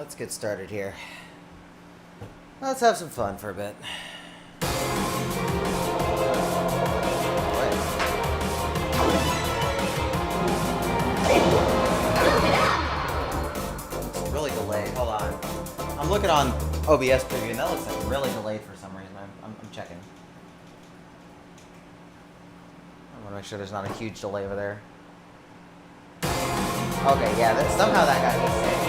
let's get started here. Let's have some fun for a bit. It's really delayed. Hold on. I'm looking on OBS preview, and that looks like really delayed for some reason. I'm checking. I want to make sure there's not a huge delay over there. Okay, yeah, somehow that got desync.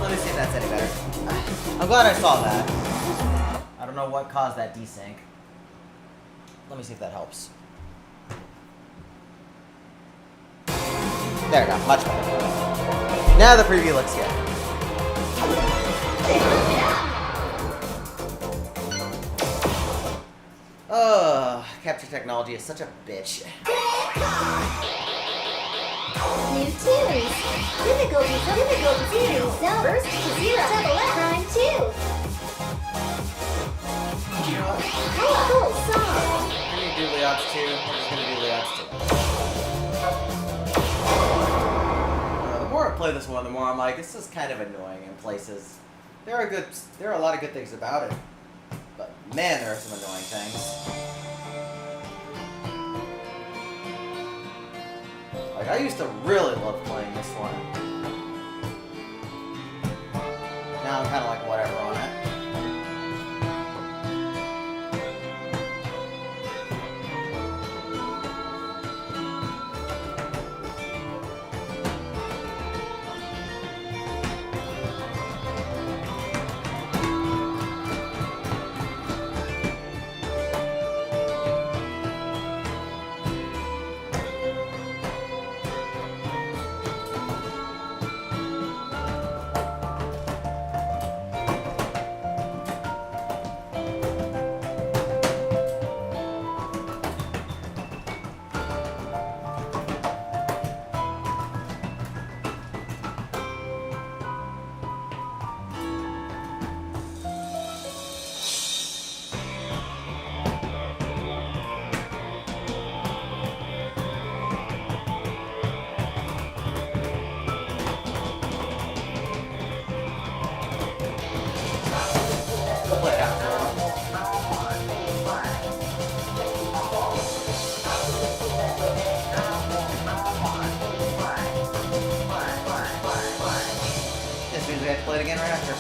Let me see if that's any better. I'm glad I saw that. I don't know what caused that desync. Let me see if that helps. There we go, much better. Now the preview looks good. Capture technology is such a bitch. New series. Difficulty zero. Burst to zero. Double F. Prime 2. Cool song. I'm gonna do Leops 2. We're just gonna do Leops 2. The more I play this one, the more I'm like, this is kind of annoying in places. There are a lot of good things about it, but man, there are some annoying things. Like, I used to really love playing this one. Now I'm kind of like whatever on it. This means we have to play it again right after.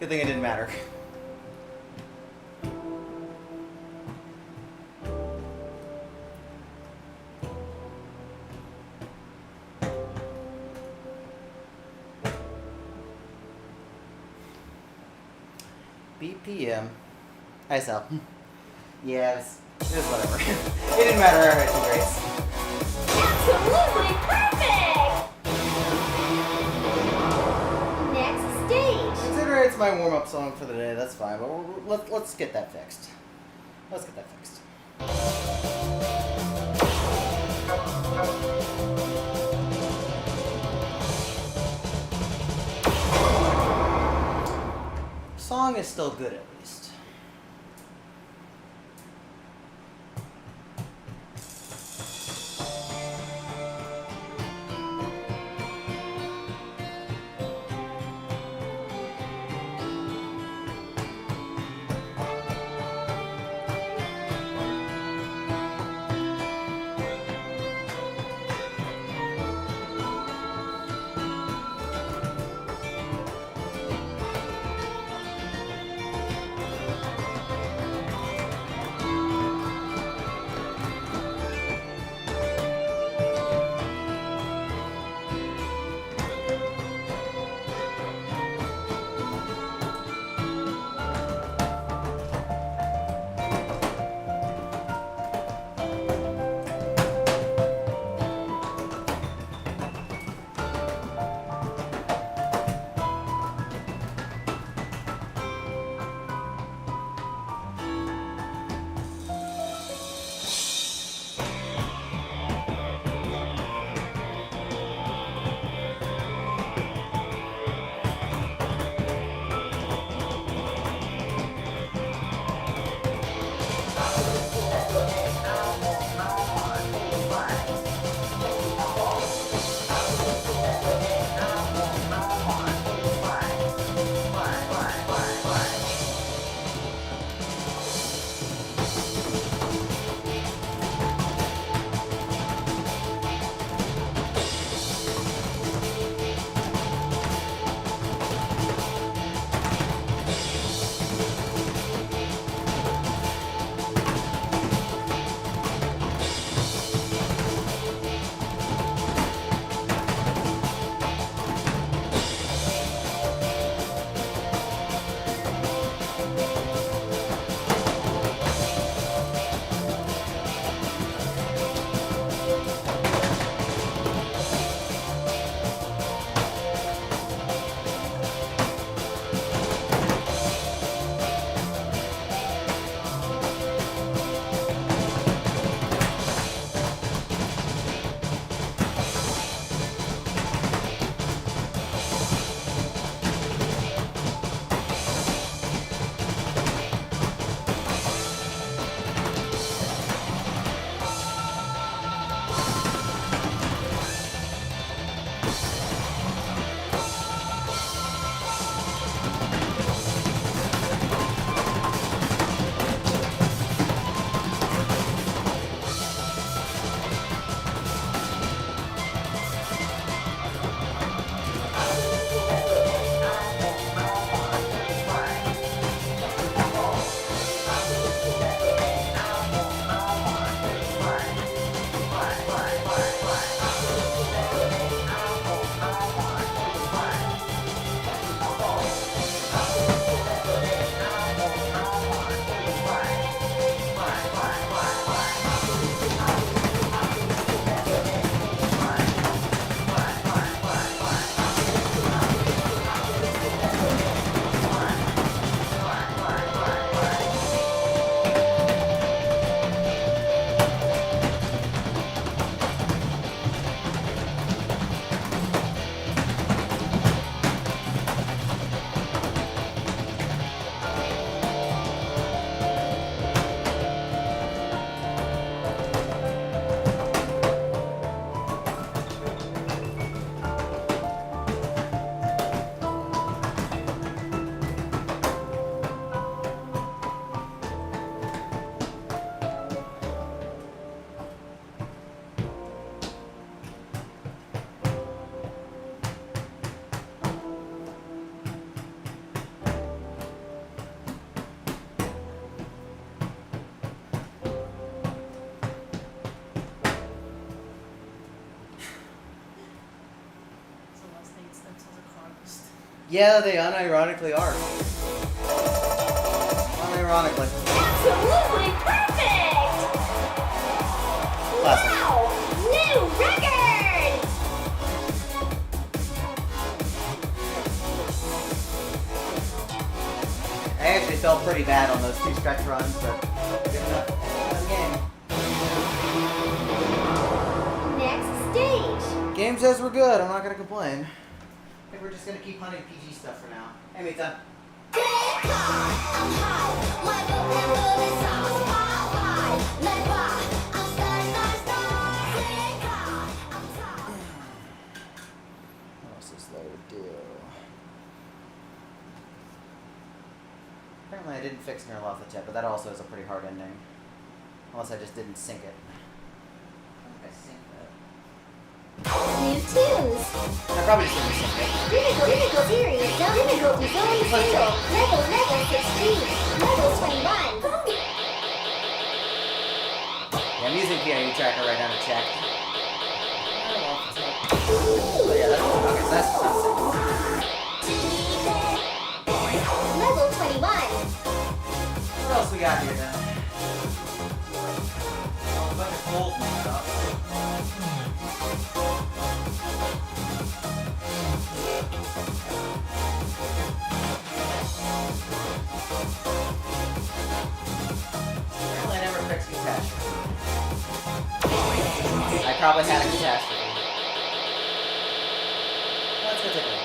Good thing it didn't matter. BPM. Hi, Sal. Yeah, it was whatever. It didn't matter. I had 2 grades. Absolutely perfect! Next stage. Consider it's my warm-up song for the day. That's fine, but let's get that fixed. Let's get that fixed. Song is still good, at least. Yeah, they unironically are. Unironically. Absolutely perfect! Classic. Wow! New record! I actually felt pretty bad on those 2 stretch runs, but good enough for the game. Next stage! Game says we're good. I'm not gonna complain. I think we're just gonna keep hunting PG stuff for now. Hey, Mita. What else is there to do? Apparently I didn't fix Neural off the tip, but that also is a pretty hard ending. Unless I just didn't sync it. I think I synced that. New tunes! I probably just didn't sync it. Difficult series, difficulty zone 0, level 16, level 21. Yeah, I'm using PIU tracker right now to check. Oh yeah, okay, so that's Level 21. what else we got here then? A bunch of gold and stuff. Apparently I never fixed catastrophe. I probably had a catastrophe. Let's go take a look.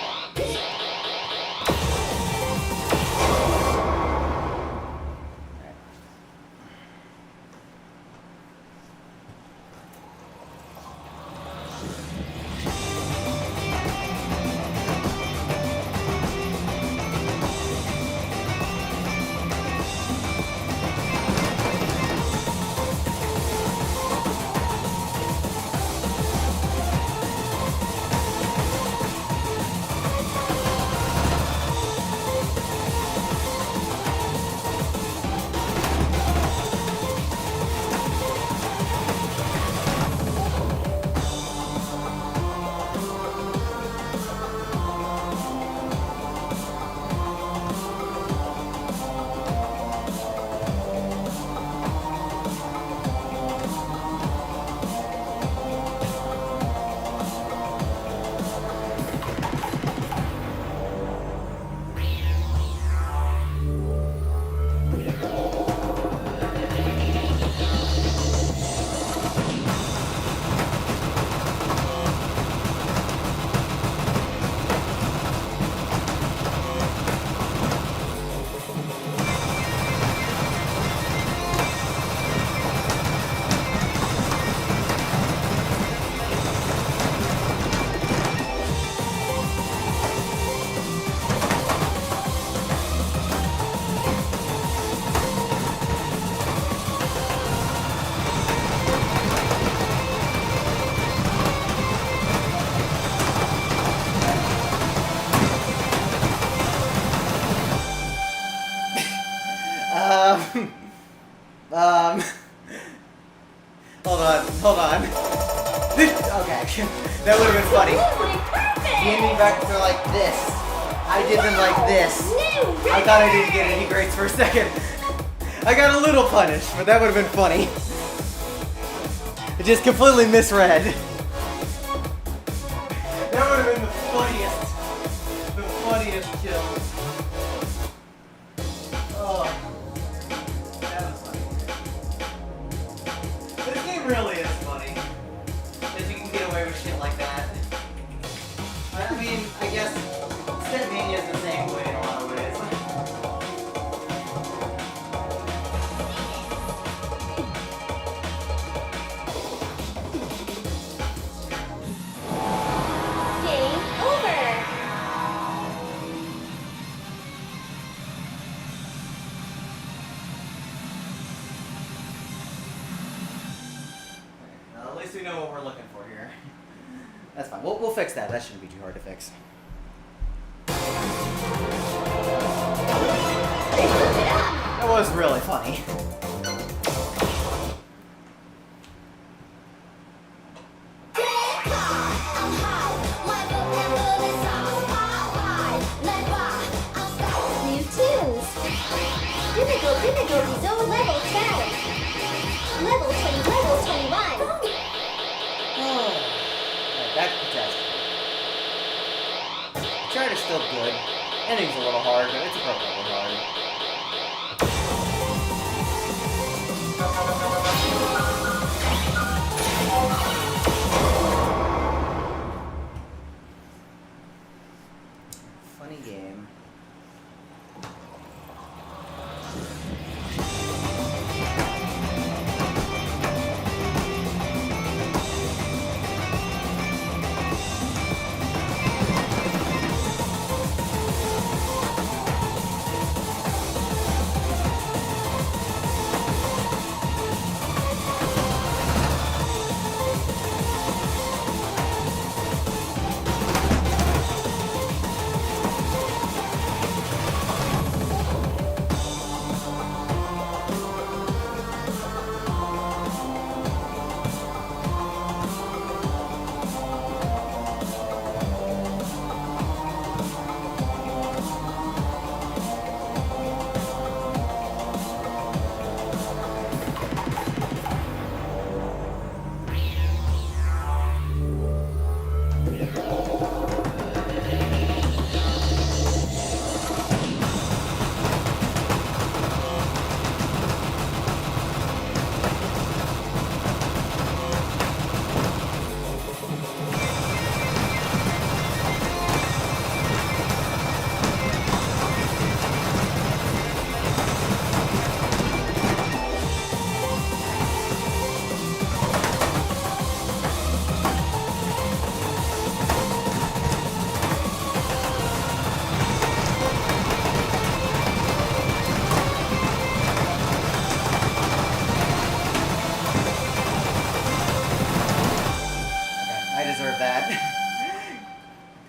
Hold on. Okay, that would have been funny. The ending vectors are like this. I did them like this. I thought I didn't get any grades for a second. I got a little punished, but that would have been funny. It just completely misread. That would have been the funniest kill. Oh. That was funny. This game really is funny. If you can get away with shit like that. I mean, I guess Stepmania is the same way in a lot of ways. Game over. Well, at least we know what we're looking for here. That's fine. We'll fix that. That shouldn't be too hard to fix. That was really funny. Chart is still good. Ending's a little hard, but it's appropriately hard. Funny game.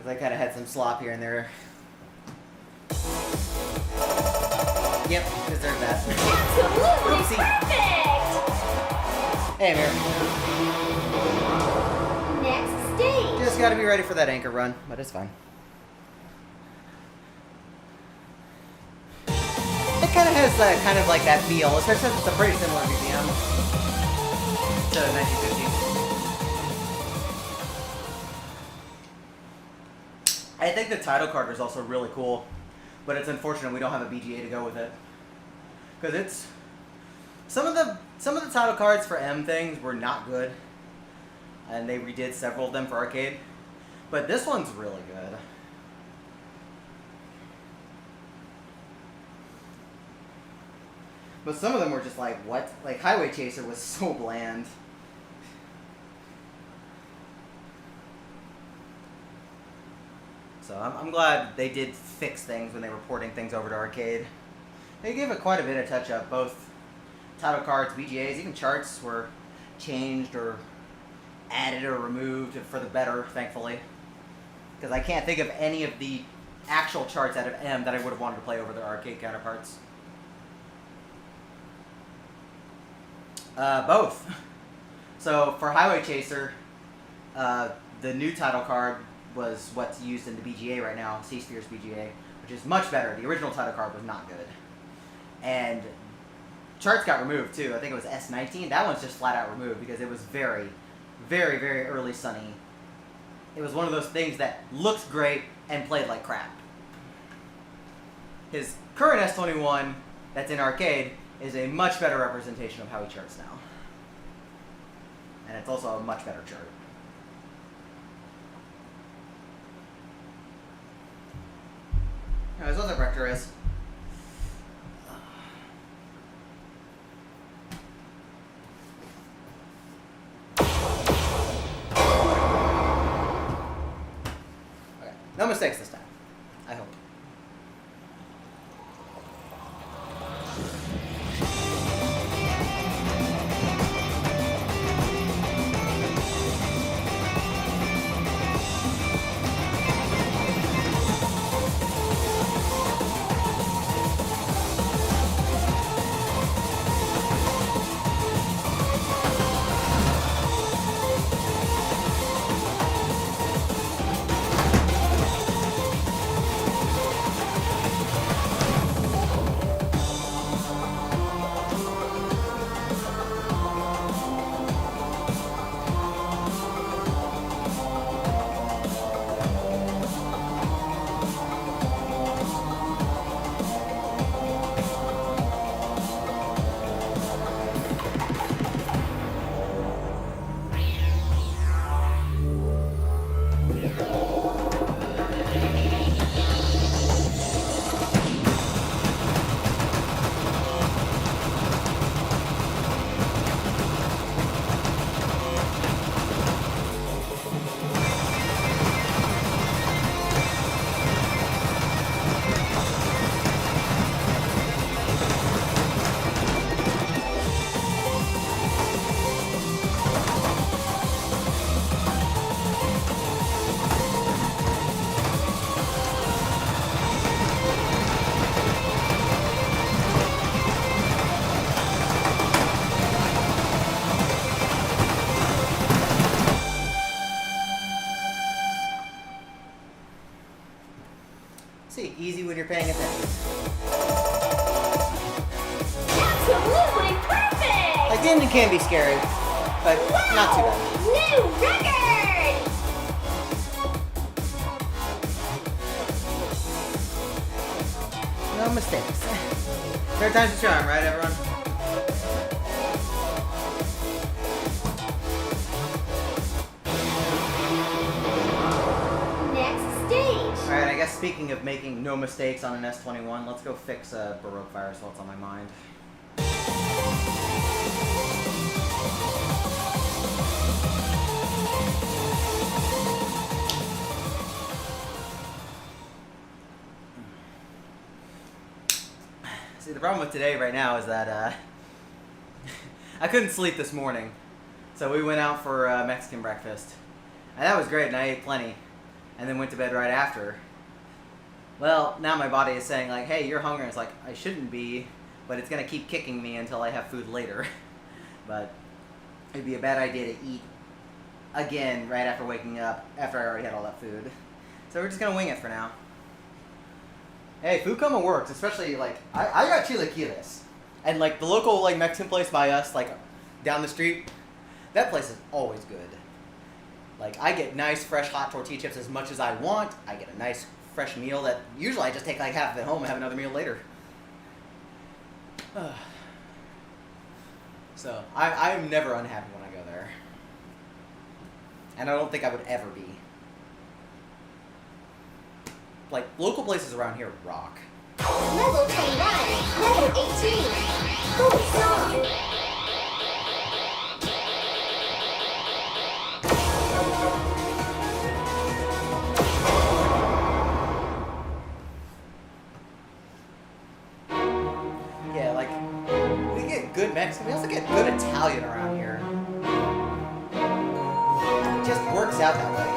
I kind of had some slop here and there. Yep, deserved that. Absolutely perfect! Hey, Amir. Next stage. Just gotta be ready for that anchor run, but it's fine. It kind of has that kind of like that feel, especially since it's a pretty similar museum to 1950. I think the title card is also really cool, but it's unfortunate we don't have a BGA to go with it. Because it's some of the title cards for M things were not good, and they redid several of them for arcade. But this one's really good. But some of them were just like, what? Like Highway Chaser was so bland. So I'm glad they did fix things when they were porting things over to arcade. They gave it quite a bit of touch up. Both title cards, BGAs, even charts were changed or added or removed for the better, thankfully. Because I can't think of any of the actual charts out of M that I would have wanted to play over their arcade counterparts. Both. So for Highway Chaser, the new title card was what's used in the BGA right now, C-Sphere's BGA, which is much better. The original title card was not good. And charts got removed too. I think it was S19. That one's just flat out removed because it was very, very, very early Sunny. It was one of those things that looked great and played like crap. His current S21 that's in arcade is a much better representation of how he charts now. And it's also a much better chart. Anyways, what the vector is. Okay, no mistakes this time, I hope. See, easy when you're paying attention. Absolutely perfect! Like, the ending can be scary, but not too bad. New record! No mistakes. Third time's the charm, right, everyone? Next stage. Alright, I guess speaking of making no mistakes on an S21, let's go fix Baroque virus while it's on my mind. See, the problem with today right now is that I couldn't sleep this morning. So we went out for Mexican breakfast. And that was great, and I ate plenty. And then went to bed right after. Well, now my body is saying like, hey, you're hungry. It's like, I shouldn't be, but it's going to keep kicking me until I have food later. But it'd be a bad idea to eat again right after waking up, after I already had all that food. So we're just going to wing it for now. Hey, food coma works, especially like, I got chilaquiles. And like the local like Mexican place by us, like down the street, that place is always good. Like, I get nice, fresh, hot tortilla chips as much as I want. I get a nice, fresh meal that usually I just take like half of it home and have another meal later. So, I'm never unhappy when I go there. And I don't think I would ever be. Like, local places around here rock. Level 21. Level 18. Cool song. Yeah, like, we get good Mexican, we also get good Italian around here. It just works out that way.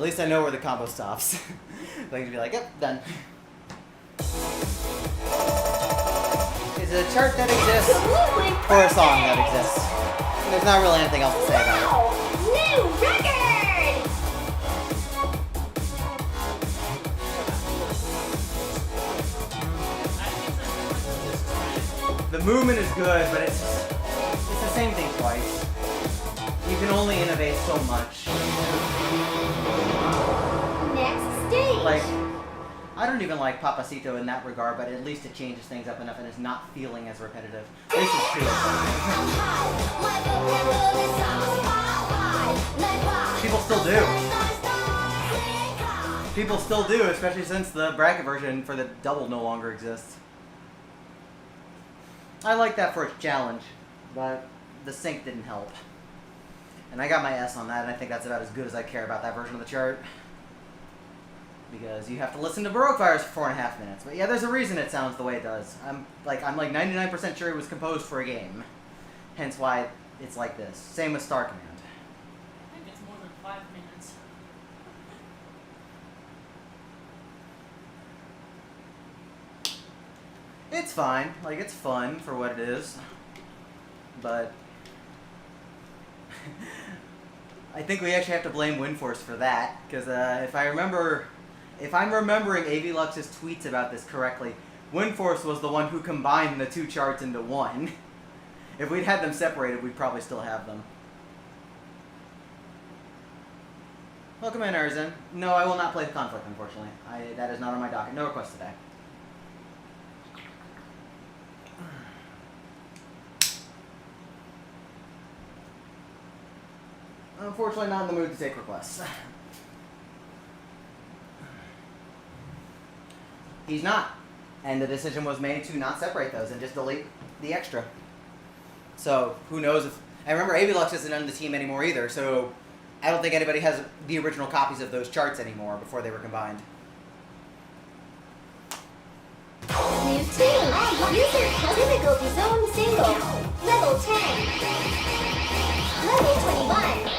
least I know where the combo stops. So I can be like, yep, done. It's a chart that exists for a song that exists. And there's not really anything else to say about it. New record! The movement is good, but it's the same thing twice. You can only innovate so much. Next stage. Like, I don't even like Papacito in that regard, but at least it changes things up enough and is not feeling as repetitive. This is true. People still do. People still do, especially since the bracket version for the double no longer exists. I like that for its challenge, but the sync didn't help. And I got my S on that, and I think that's about as good as I care about that version of the chart. Because you have to listen to Baroque Fires for 4.5 minutes. But yeah, there's a reason it sounds the way it does. I'm like 99% sure it was composed for a game. Hence why it's like this. Same with Star Command. I think it's more than 5 minutes. It's fine. Like, it's fun for what it is. But I think we actually have to blame WindForce for that. Because if I'm remembering AV Lux's tweets about this correctly, WindForce was the one who combined the two charts into one. If we'd had them separated, we'd probably still have them. Welcome in, Arzen. No, I will not play the Conflict, unfortunately. That is not on my docket. No request today. Unfortunately, not in the mood to take requests. He's not. And the decision was made to not separate those and just delete the extra. So, who knows if... I remember Avilux isn't on the team anymore either, so I don't think anybody has the original copies of those charts anymore before they were combined. New tune. User difficulty zone single. Level 10. Level 21.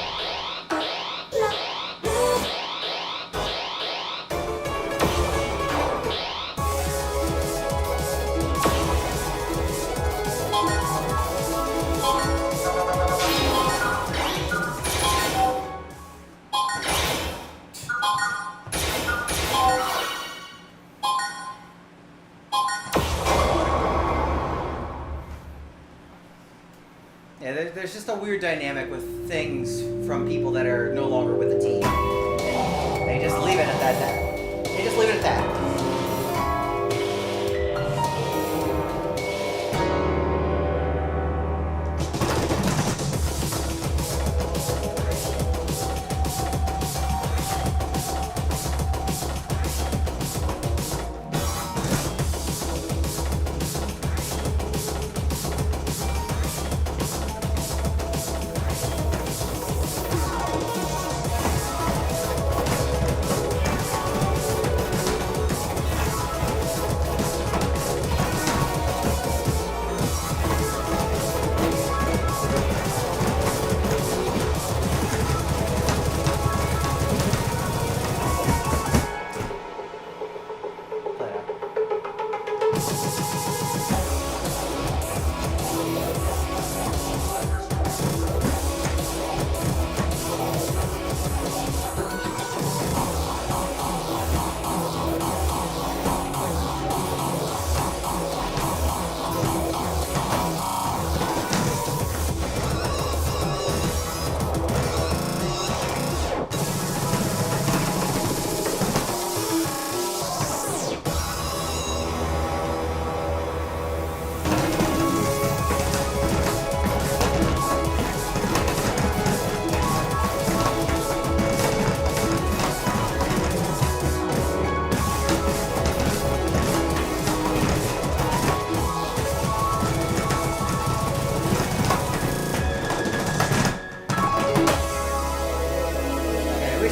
Yeah, there's just a weird dynamic with things from people that are no longer with the team. They just leave it at that. They just leave it at that.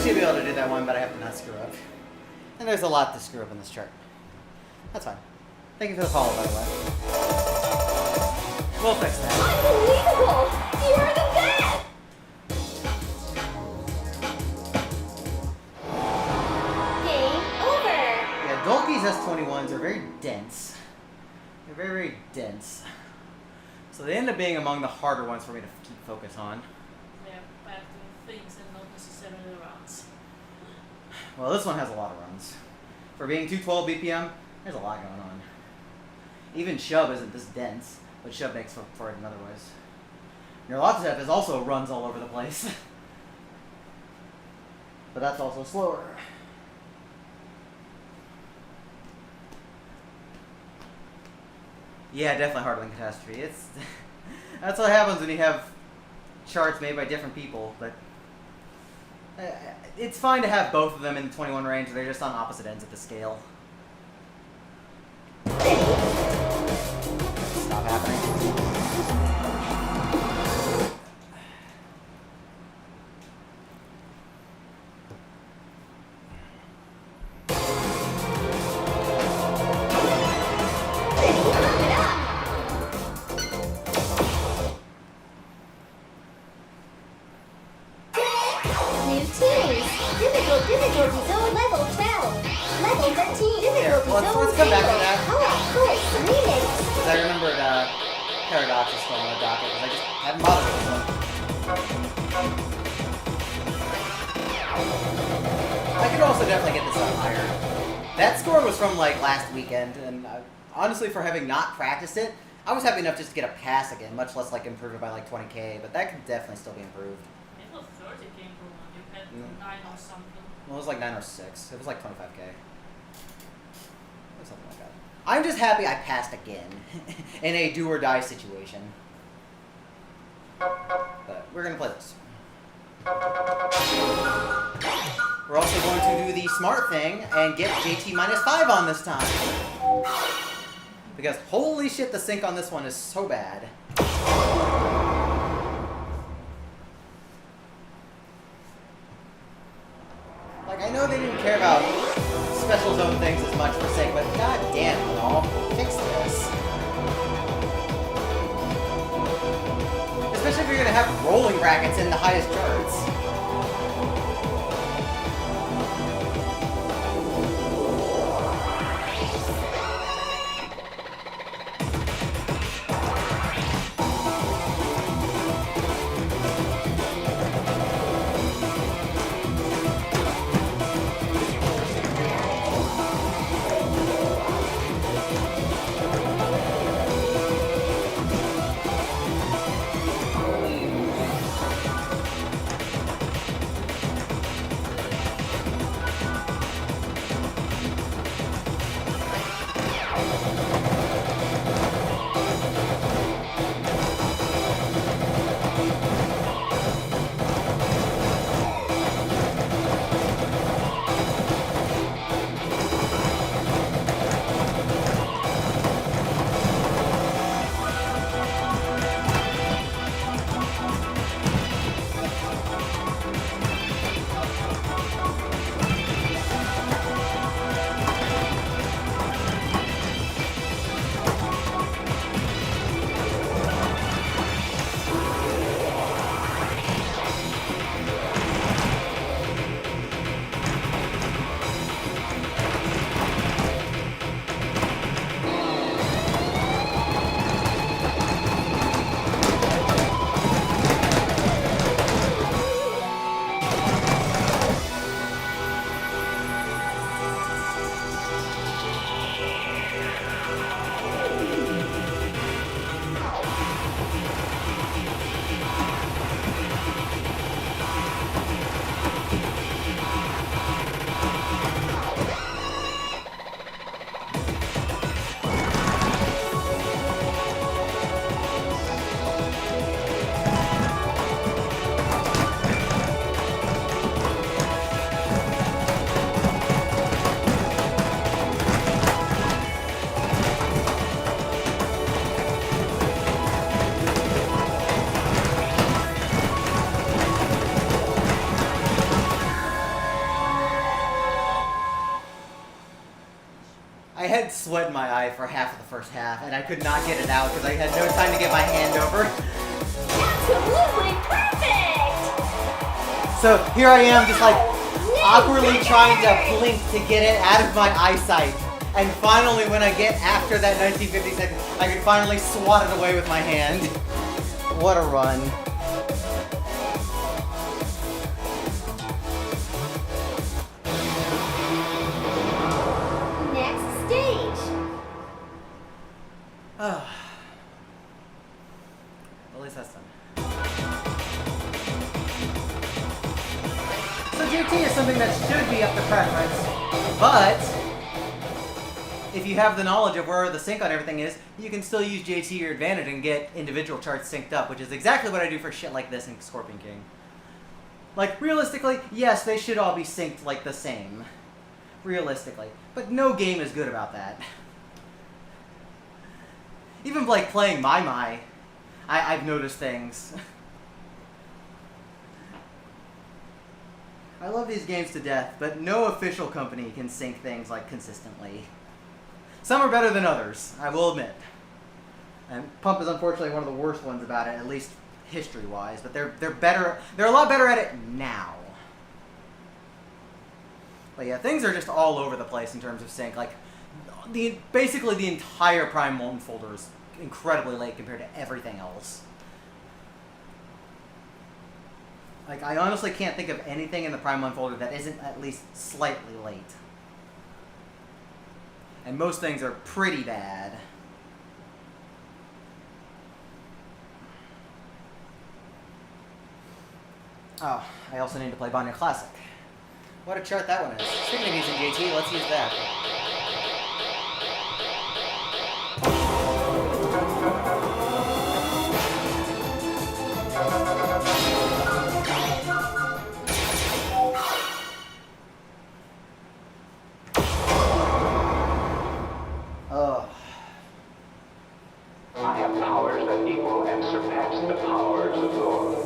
Should be able to do that one, but I have to not screw up. And there's a lot to screw up in this chart. That's fine. Thank you for the follow, by the way. We'll fix that. Unbelievable! You are the best! 21s are very dense. They're very, very dense. So they end up being among the harder ones for me to keep focus on. Yeah, packed with things and not necessarily rounds. Well, this one has a lot of runs. For being 212 BPM, there's a lot going on. Even Shub isn't this dense, but Shub makes for it in other ways. Your Lottev is also runs all over the place. But that's also slower. Yeah, definitely harder than Catastrophe. It's that's what happens when you have charts made by different people. But it's fine to have both of them in the 21 range. They're just on opposite ends of the scale. Stop happening. Difficulty zone level 12. Level 13. Difficulty let's zone come back to zero. that. Course remix. Because I remembered Paradox is still on the docket, because I just haven't bothered with them. I could also definitely get this up higher. That score was from like last weekend, and honestly, for having not practiced it, I was happy enough just to get a pass again, much less like improve it by like 20k, but that could definitely still be improved. It was 30k improvement. You had 9 or something. Well, it was like 9 or 6. It was like 25k. Or something like that. I'm just happy I passed again in a do or die situation. But we're going to play this. We're also going to do the smart thing and get JT -5 on this time. Because holy shit, the sync on this one is so bad. Like, I know they didn't care about special zone things as much for sake, but god damn it all. Fix this. Especially if you're gonna have rolling brackets in the highest charts. I had sweat in my eye for half of the first half, and I could not get it out because I had no time to get my hand over. Absolutely perfect! So here I am, just like awkwardly trying to blink to get it out of my eyesight. And finally, when I get after that 1950 seconds, I can finally swat it away with my hand. What a run. Next stage. At least that's done. So JT is something that should be up to preference, but if you have the knowledge of where the sync on everything is, you can still use JT to your advantage and get individual charts synced up, which is exactly what I do for shit like this in Scorpion King. Like, realistically, yes, they should all be synced like the same. Realistically. But no game is good about that. Even like playing My, I've noticed things. I love these games to death, but no official company can sync things like consistently. Some are better than others, I will admit. And Pump is unfortunately one of the worst ones about it, at least history-wise, but they're better. They're a lot better at it now. But yeah, things are just all over the place in terms of sync. Like, basically the entire Prime 1 folder is incredibly late compared to everything else. Like, I honestly can't think of anything in the Prime 1 folder that isn't at least slightly late. And most things are pretty bad. Oh, I also need to play Banya Classic. What a chart that one is. Speaking of using JT, let's use that. Oh. I have powers that equal and surpass the powers of Thor.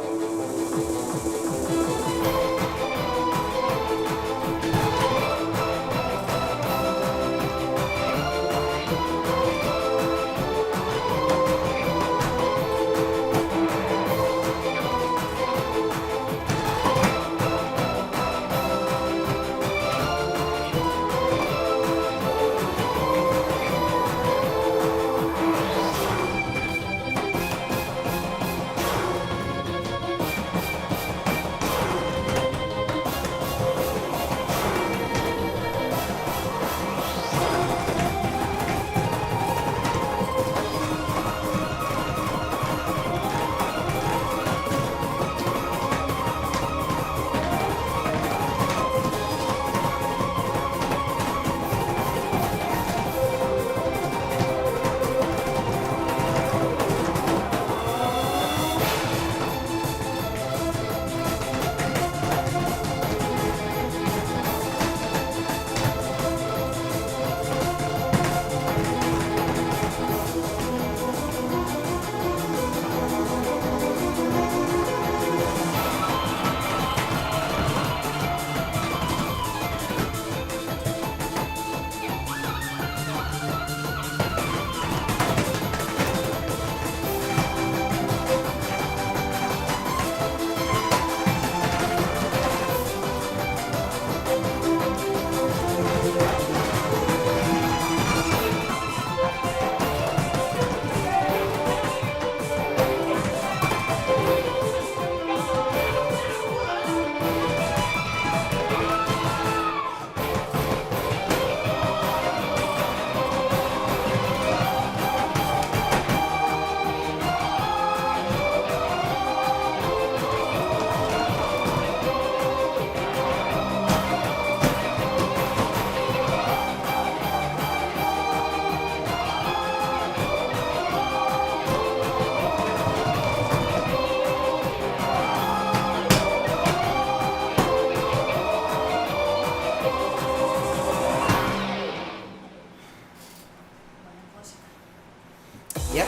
Yep.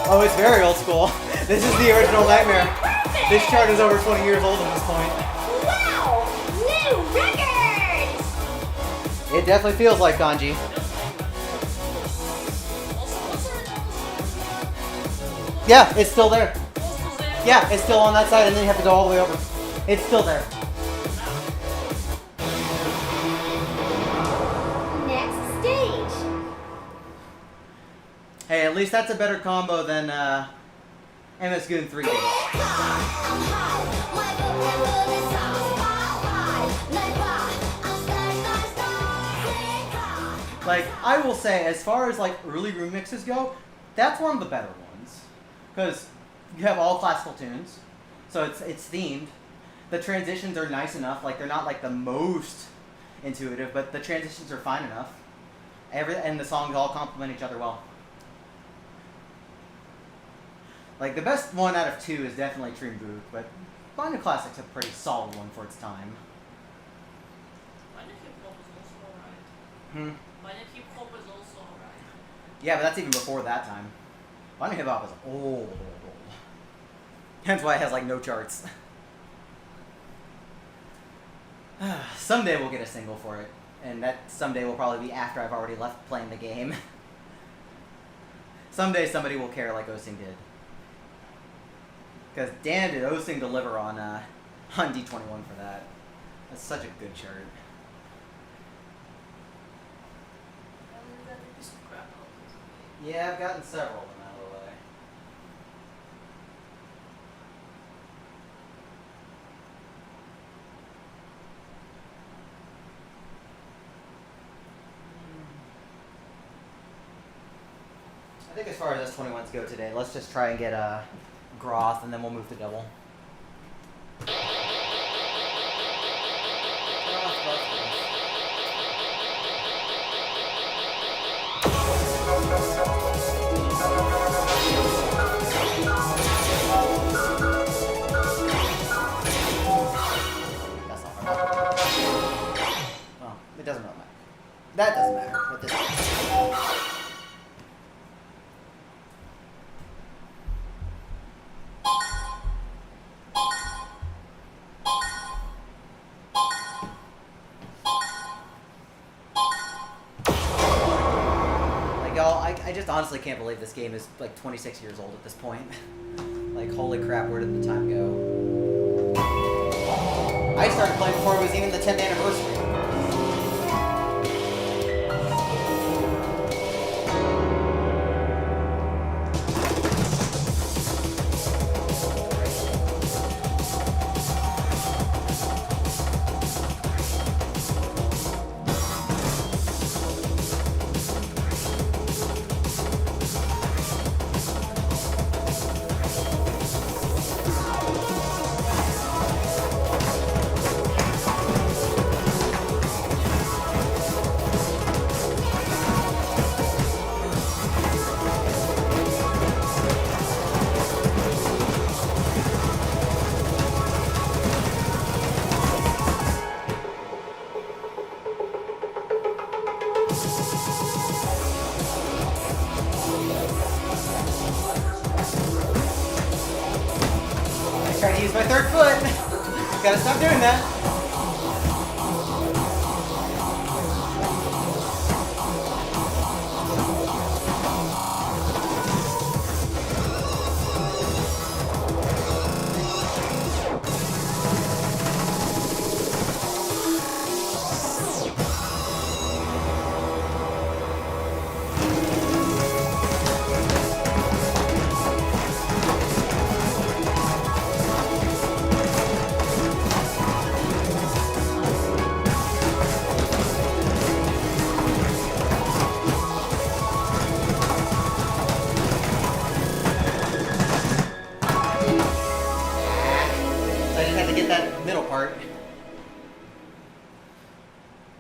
Oh, it's very old school. This is the original Nightmare. This chart is over 20 years old at this point. Wow! New records! It definitely feels like Kanji. Yeah, it's still there. Yeah, it's still on that side, and then you have to go all the way over. It's still there. Next Hey, at least that's a better combo than MS Goon 3 did. Like, I will say, as far as like early remixes go, that's one of the better ones. Because you have all classical tunes, so it's themed. The transitions are nice enough, like they're not like the most intuitive, but the transitions are fine enough. And the songs all complement each other well. Like, the best one out of 2 is definitely Dream Boot, but Bond of Classic's a pretty solid one for its time. Band of Hip Hop is also alright. Hmm? Band of Hip Hop is also alright. Yeah, but that's even before that time. Bond of Hip Hop is old. Hence why it has, like, no charts. Someday we'll get a single for it, and that someday will probably be after I've already left playing the game. Someday somebody will care like Osing did. Because damn did Osing deliver on D21 for that. That's such a good chart. And that is crap out. Yeah, I've gotten several of them out of the way. I think as far as S21s go today, let's just try and get Groth, and then we'll move to double. That's not hard. Well, it doesn't really matter. That doesn't matter, but this does. I just honestly can't believe this game is like 26 years old at this point. Like, holy crap, where did the time go? I started playing before it was even the 10th anniversary. Trying to use my third foot. Gotta stop doing that.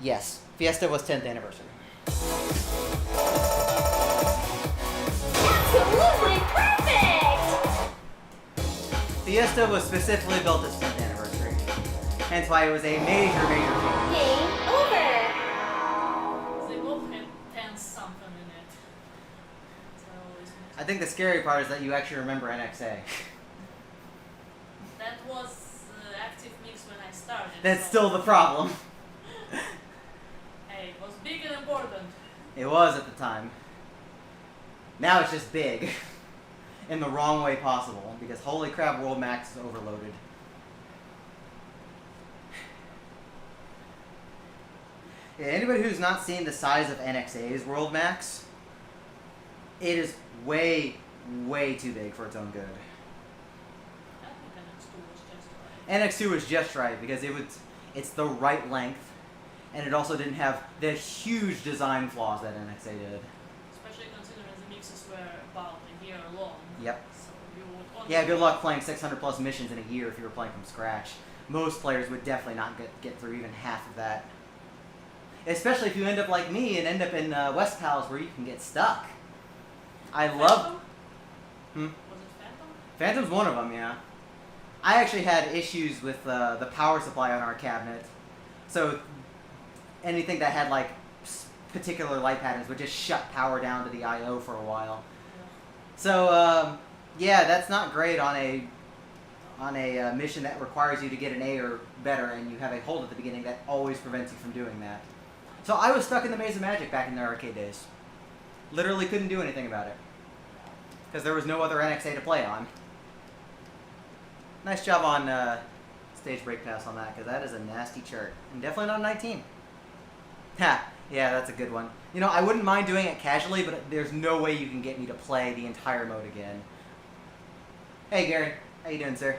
Yes, Fiesta was 10th anniversary. Absolutely perfect! Fiesta was specifically built its 10th anniversary. Hence why it was a major change. Game over! They both had 10 something in it. So I always mix I think the scary part is that you actually remember NXA. That was active mix when I started. That's so- still the problem. Hey, it was big and important. It was at the time. Now it's just big. In the wrong way possible, because holy crap, World Max is overloaded. Yeah, anybody who's not seen the size of NXA's World Max, It is way, way too big for its own good. I think NX2 was just right. NX2 was just right because it's the right length, and it also didn't have the huge design flaws that NXA did. Especially considering the mixes were about a year long. Yep. So you would only Yeah, good luck playing 600 plus missions in a year if you were playing from scratch. Most players would definitely not get through even half of that. Especially if you end up like me and end up in West Palace where you can get stuck. I love... Was it Phantom? Phantom's one of them, yeah. I actually had issues with the power supply on our cabinet. So anything that had like particular light patterns would just shut power down to the I/O for a while. Yeah. So yeah, that's not great on a mission that requires you to get an A or better, and you have a hold at the beginning that always prevents you from doing that. So I was stuck in the Maze of Magic back in the arcade days. Literally couldn't do anything about it because there was no other NXA to play on. Nice job on stage break pass on that, because that is a nasty chart. And definitely not a 19. Ha! Yeah, that's a good one. You know, I wouldn't mind doing it casually, but there's no way you can get me to play the entire mode again. Hey, Gary. How you doing, sir?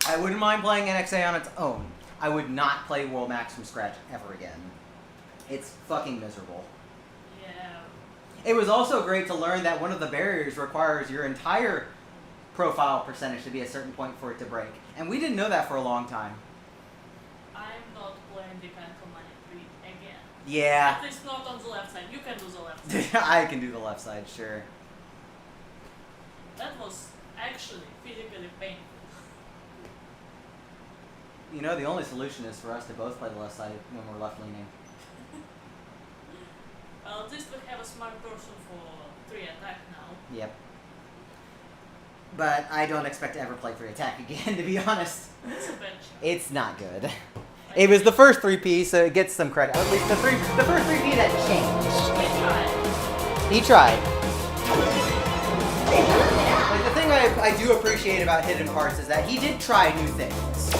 I wouldn't mind playing NXA on its own. I would not play World Max from scratch ever again. It's fucking miserable. Yeah. It was also great to learn that one of the barriers requires your entire profile percentage to be a certain point for it to break. And we didn't know that for a long time. I'm not playing the Command 3 again. Yeah. At least not on the left side. You can do the left side. I can do the left side, sure. That was actually physically painful. You know, the only solution is for us to both play the left side when we're left-leaning. Well, at least we have a smart person for 3 attack now. Yep. But I don't expect to ever play 3 attack again, to be honest. It's a bad shot. It's not good. It was the first 3P, so it gets some credit. At least the first 3P that changed. He tried. He tried. Like, the thing I do appreciate about Hidden Parts is that he did try new things.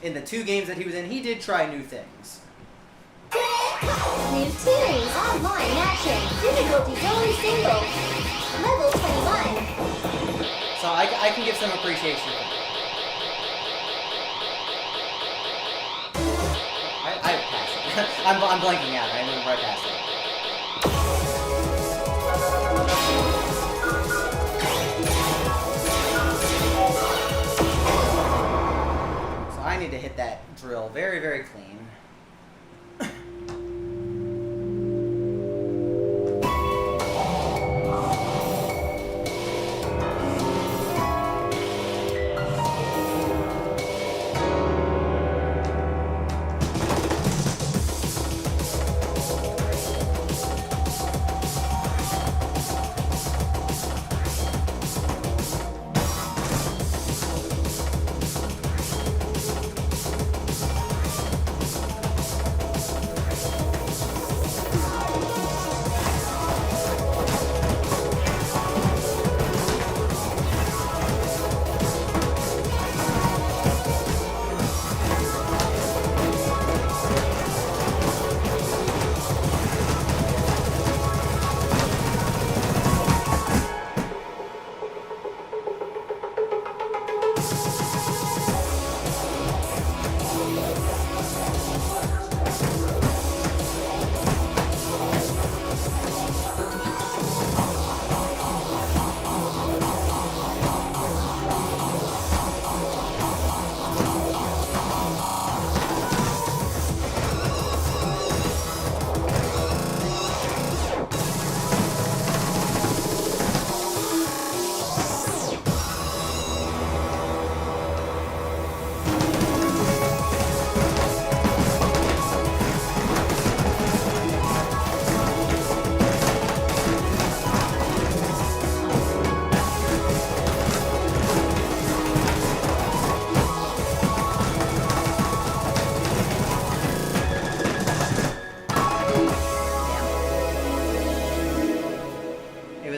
In the 2 games that he was in, he did try new things. New series, online action, difficulty only single, level 21. So I can give some appreciation for that. I passed it. I'm blanking out. I moved right past it. So I need to hit that drill very, very clean.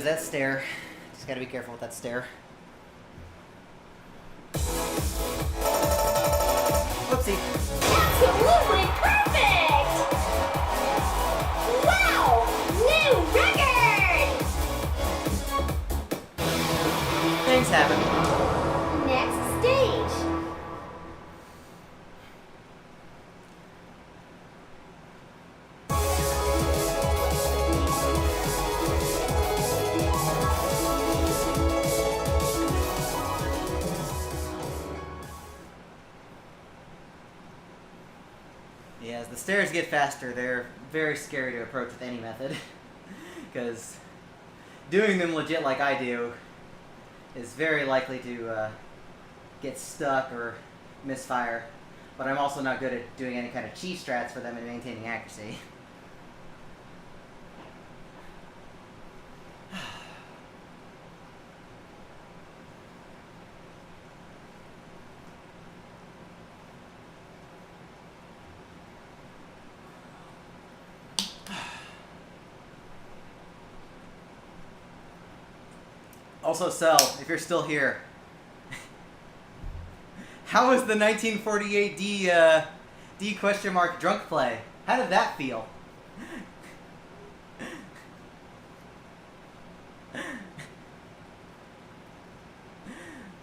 That stair. Just gotta be careful with that stair. Whoopsie. Absolutely perfect! things happen. Next stage. Yeah, as the stairs get faster, they're very scary to approach with any method. Because doing them legit like I do is very likely to get stuck or misfire. But I'm also not good at doing any kind of cheese strats for them and maintaining accuracy. Also, Cell, if you're still here, how was the 1948 D question mark drunk play? How did that feel?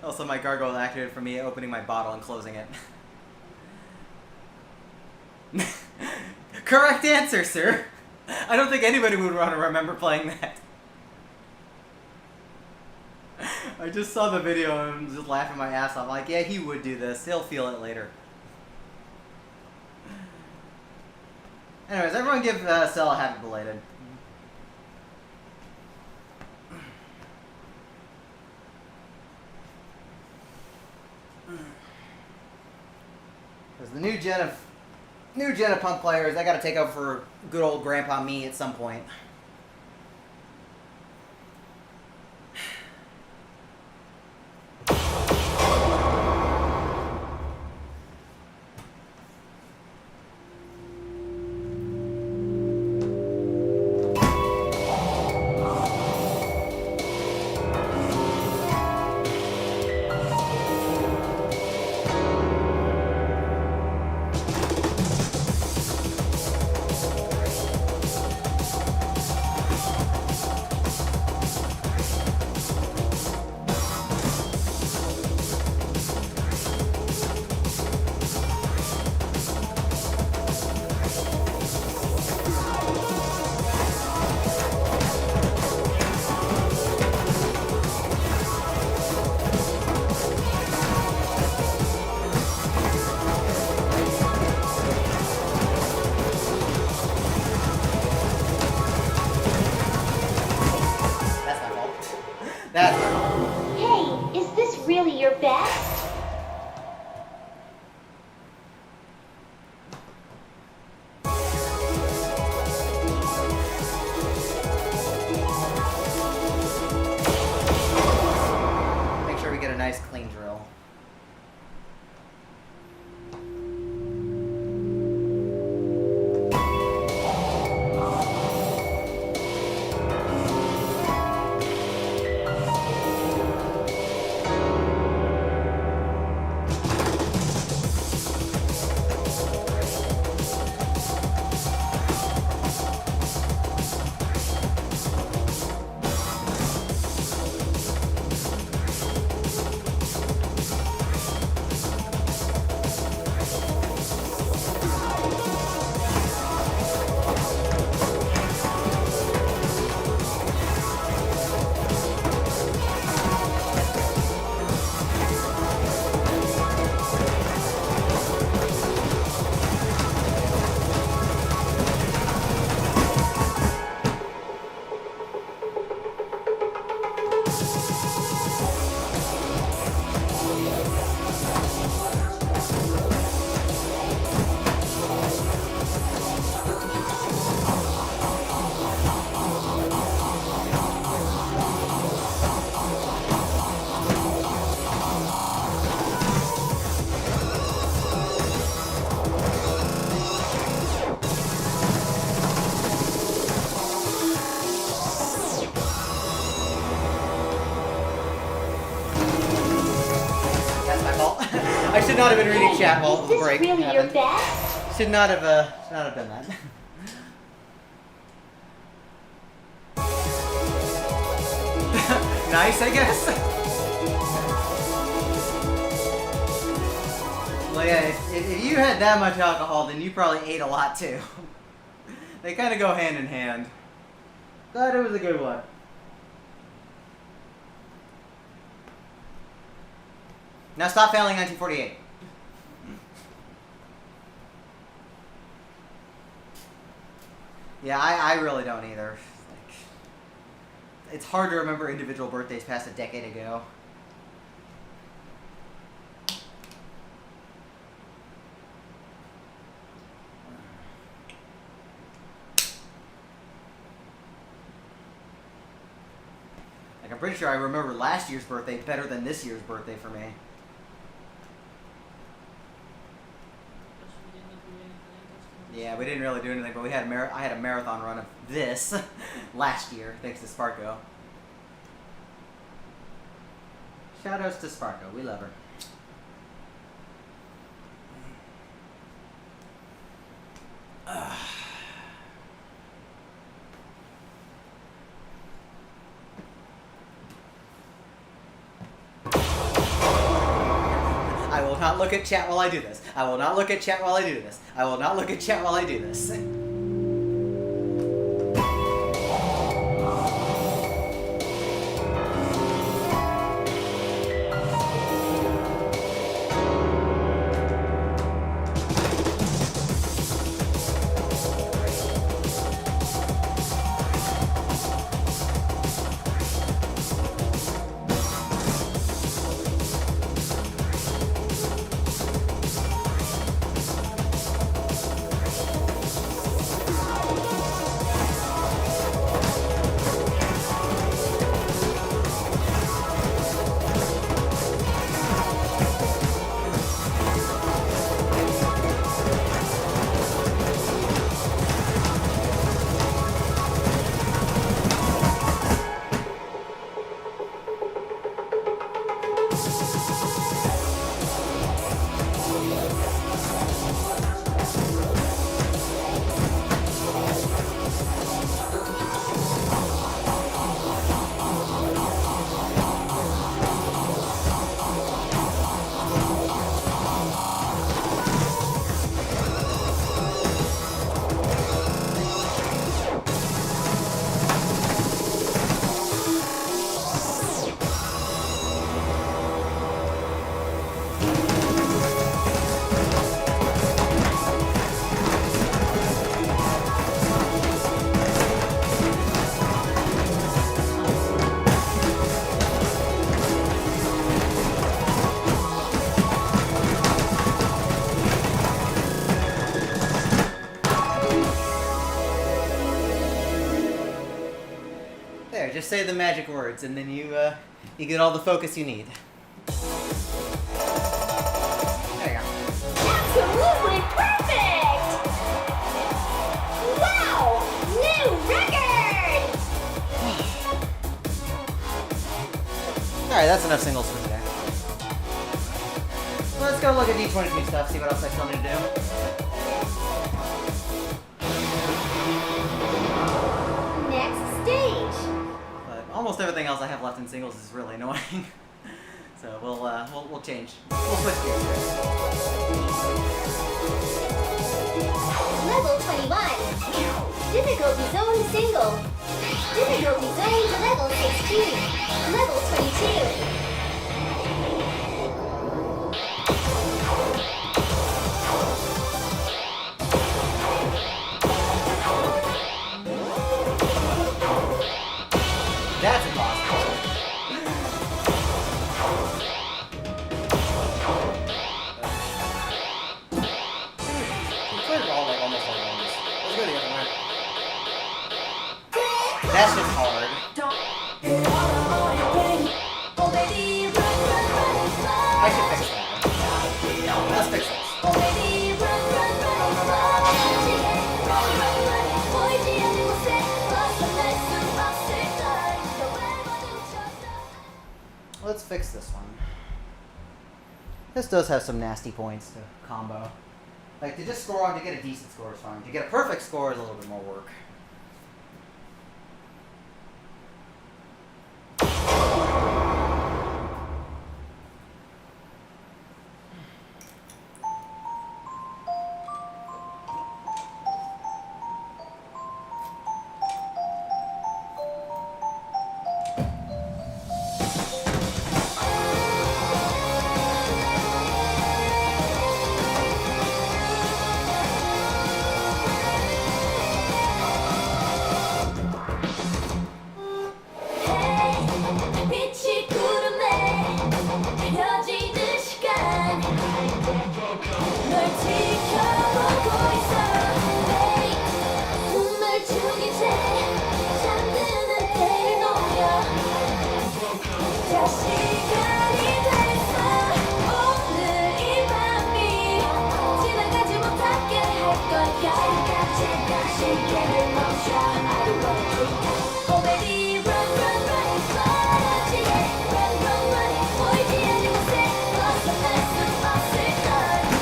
Also, my gargoyle activated for me opening my bottle and closing it. Correct answer, sir. I don't think anybody would want to remember playing that. I just saw the video and was just laughing my ass off. I'm like, yeah, he would do this. He'll feel it later. Anyways, everyone give Cell a happy belated. Because the new gen of punk players, they got to take over for good old Grandpa me at some point. Hey, is this really your best? Make sure we get a nice clean drill. I should not have been reading chat while Is the this break really your happened. best? Should not have done that. Nice, I guess. yeah, if you had that much alcohol, then you probably ate a lot too. They kind of go hand in hand. Glad it was a good one. Now stop failing 1948. Yeah, I really don't either. Like, it's hard to remember individual birthdays past a decade ago. Like, I'm pretty sure I remember last year's birthday better than this year's birthday for me. Yeah, we didn't really do anything, but we had I had a marathon run of this last year, thanks to Sparko. Shoutouts to Sparko, we love her. I will not look at chat while I do this. I will not look at chat while I do this. I will not look at chat while I do this. There, just say the magic words, and then you get all the focus you need. There you go. Absolutely perfect! Wow! New record! Alright, that's enough singles for today. Let's go look at D22 stuff, see what else I still need to do. Next stage. But almost everything else I have left in singles is really annoying. So we'll change. We'll switch gears here. Level 21. Difficulty zone single. Difficulty zone to level 16. Level 22. That's impossible. That's just hard. I should fix that. Let's fix this. Let's fix this one. This does have some nasty points to combo. Like, to just score on, to get a decent score is fine. To get a perfect score is a little bit more work. 시간이 됐어 오늘 이 밤이 지나가지 못하게 할 거야 제가 시계를 멈춰 I don't wanna drink Oh baby run run run 멀어지게 run run run 보이지 않는 곳에 벗어날 수 없을걸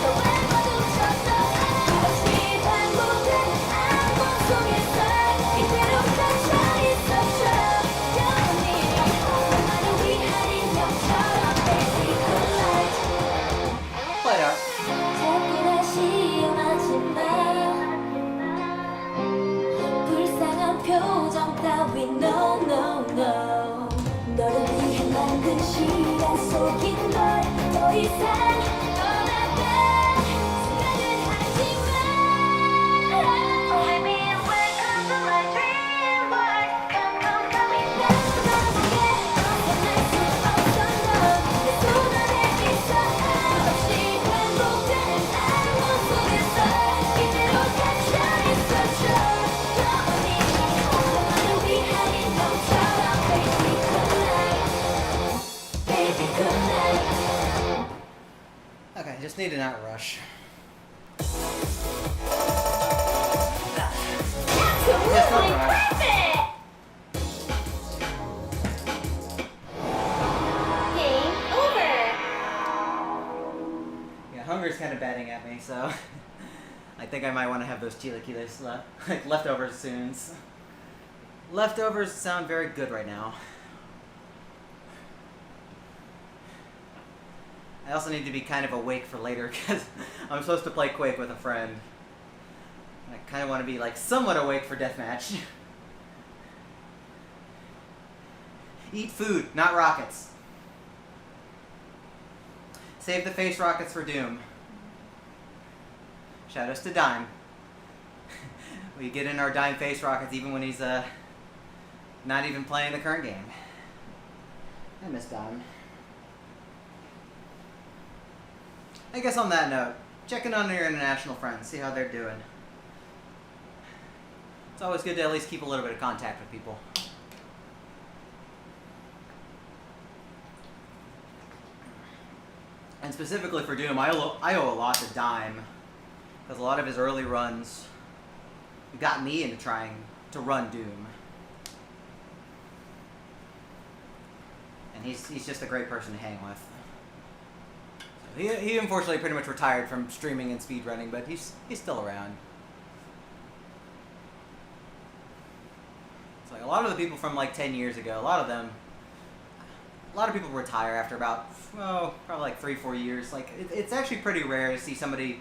너왜 모두 쳤어 다시 반복되는 악몽 속에서 이대로 갇혀 있었죠 영원히 나만을 위한 인형처럼 baby good night Play it out. 자꾸 다시 일어나지마 불쌍한 표정 따위 no no no 너를 위해 만든 시간 속인 널 더 이상 떠나가 생각은 하지마 Oh baby welcome to my dream world Come come come in 난 너에게 벗어날 수 없어 너내 손 안에 있어 한없이 반복되는 악몽 속에서 이대로 갇혀 있었죠 영원히 나만을 위한 인형처럼 Baby good night Baby good night Okay, just need to not rush. Absolutely perfect! Game over! Yeah, hunger's kind of batting at me, so I think I might want to have those chilaquiles like leftovers soon. Leftovers sound very good right now. I also need to be kind of awake for later because I'm supposed to play Quake with a friend. I kind of want to be like somewhat awake for deathmatch. Eat food, not rockets. Save the face rockets for Doom. Shoutouts to Dime. We get in our Dime face rockets even when he's not even playing the current game. I miss Dime. I guess on that note, check in on your international friends, see how they're doing. It's always good to at least keep a little bit of contact with people. And specifically for Doom, I owe a lot to Dime, because a lot of his early runs got me into trying to run Doom. And he's just a great person to hang with. He unfortunately pretty much retired from streaming and speedrunning, but he's still around. It's like a lot of the people from like 10 years ago, a lot of people retire after about, probably like 3-4 years. Like it's actually pretty rare to see somebody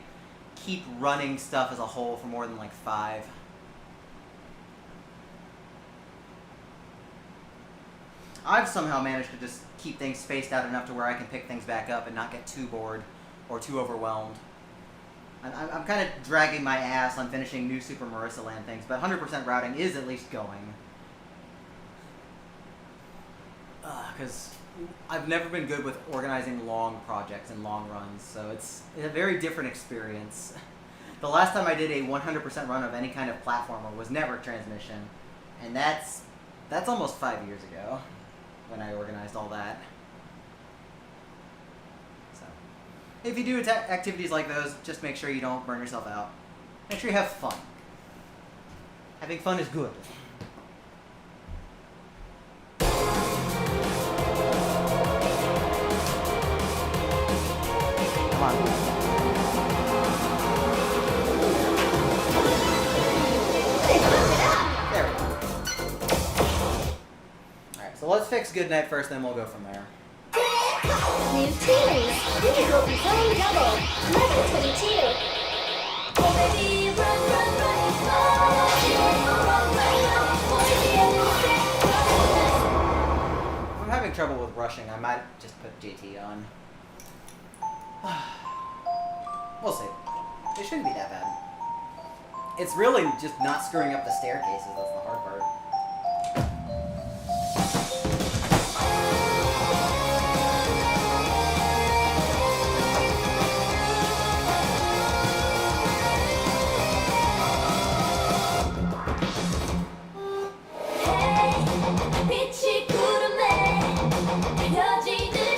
keep running stuff as a whole for more than like 5. I've somehow managed to just keep things spaced out enough to where I can pick things back up and not get too bored or too overwhelmed. I'm kind of dragging my ass on finishing new Super Marissa Land things, but 100% routing is at least going. Because I've never been good with organizing long projects and long runs, so it's a very different experience. The last time I did a 100% run of any kind of platformer was Network Transmission, and that's almost 5 years ago when I organized all that. So, if you do activities like those, just make sure you don't burn yourself out. Make sure you have fun. Having fun is good. Come on. There we go. Alright, so let's fix Goodnight first, then we'll go from there. New series, difficulty zone double, level 22. Oh baby, run, run, run, If I'm having trouble with rushing, I might just put JT on. We'll see. It shouldn't be that bad. It's really just not screwing up the staircases that's the hard part. 빛이 구름에 그려지는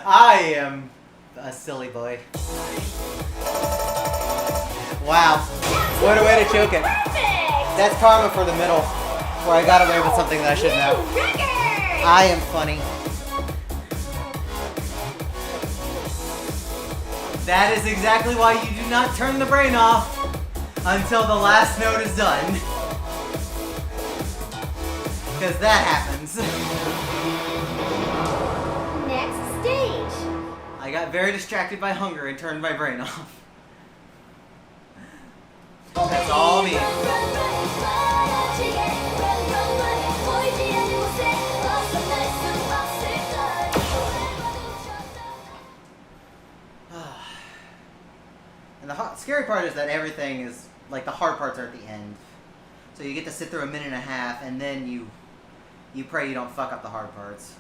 I am a silly boy. Wow. What a way to choke it. That's karma for the middle, where I got away with something that I shouldn't have. I am funny. That is exactly why you do not turn the brain off until the last note is done. Because that happens. Next stage. I got very distracted by hunger and turned my brain off. That's all me. And the scary part is that everything is, like, the hard parts are at the end. So you get to sit through a minute and a half, and then you pray you don't fuck up the hard parts.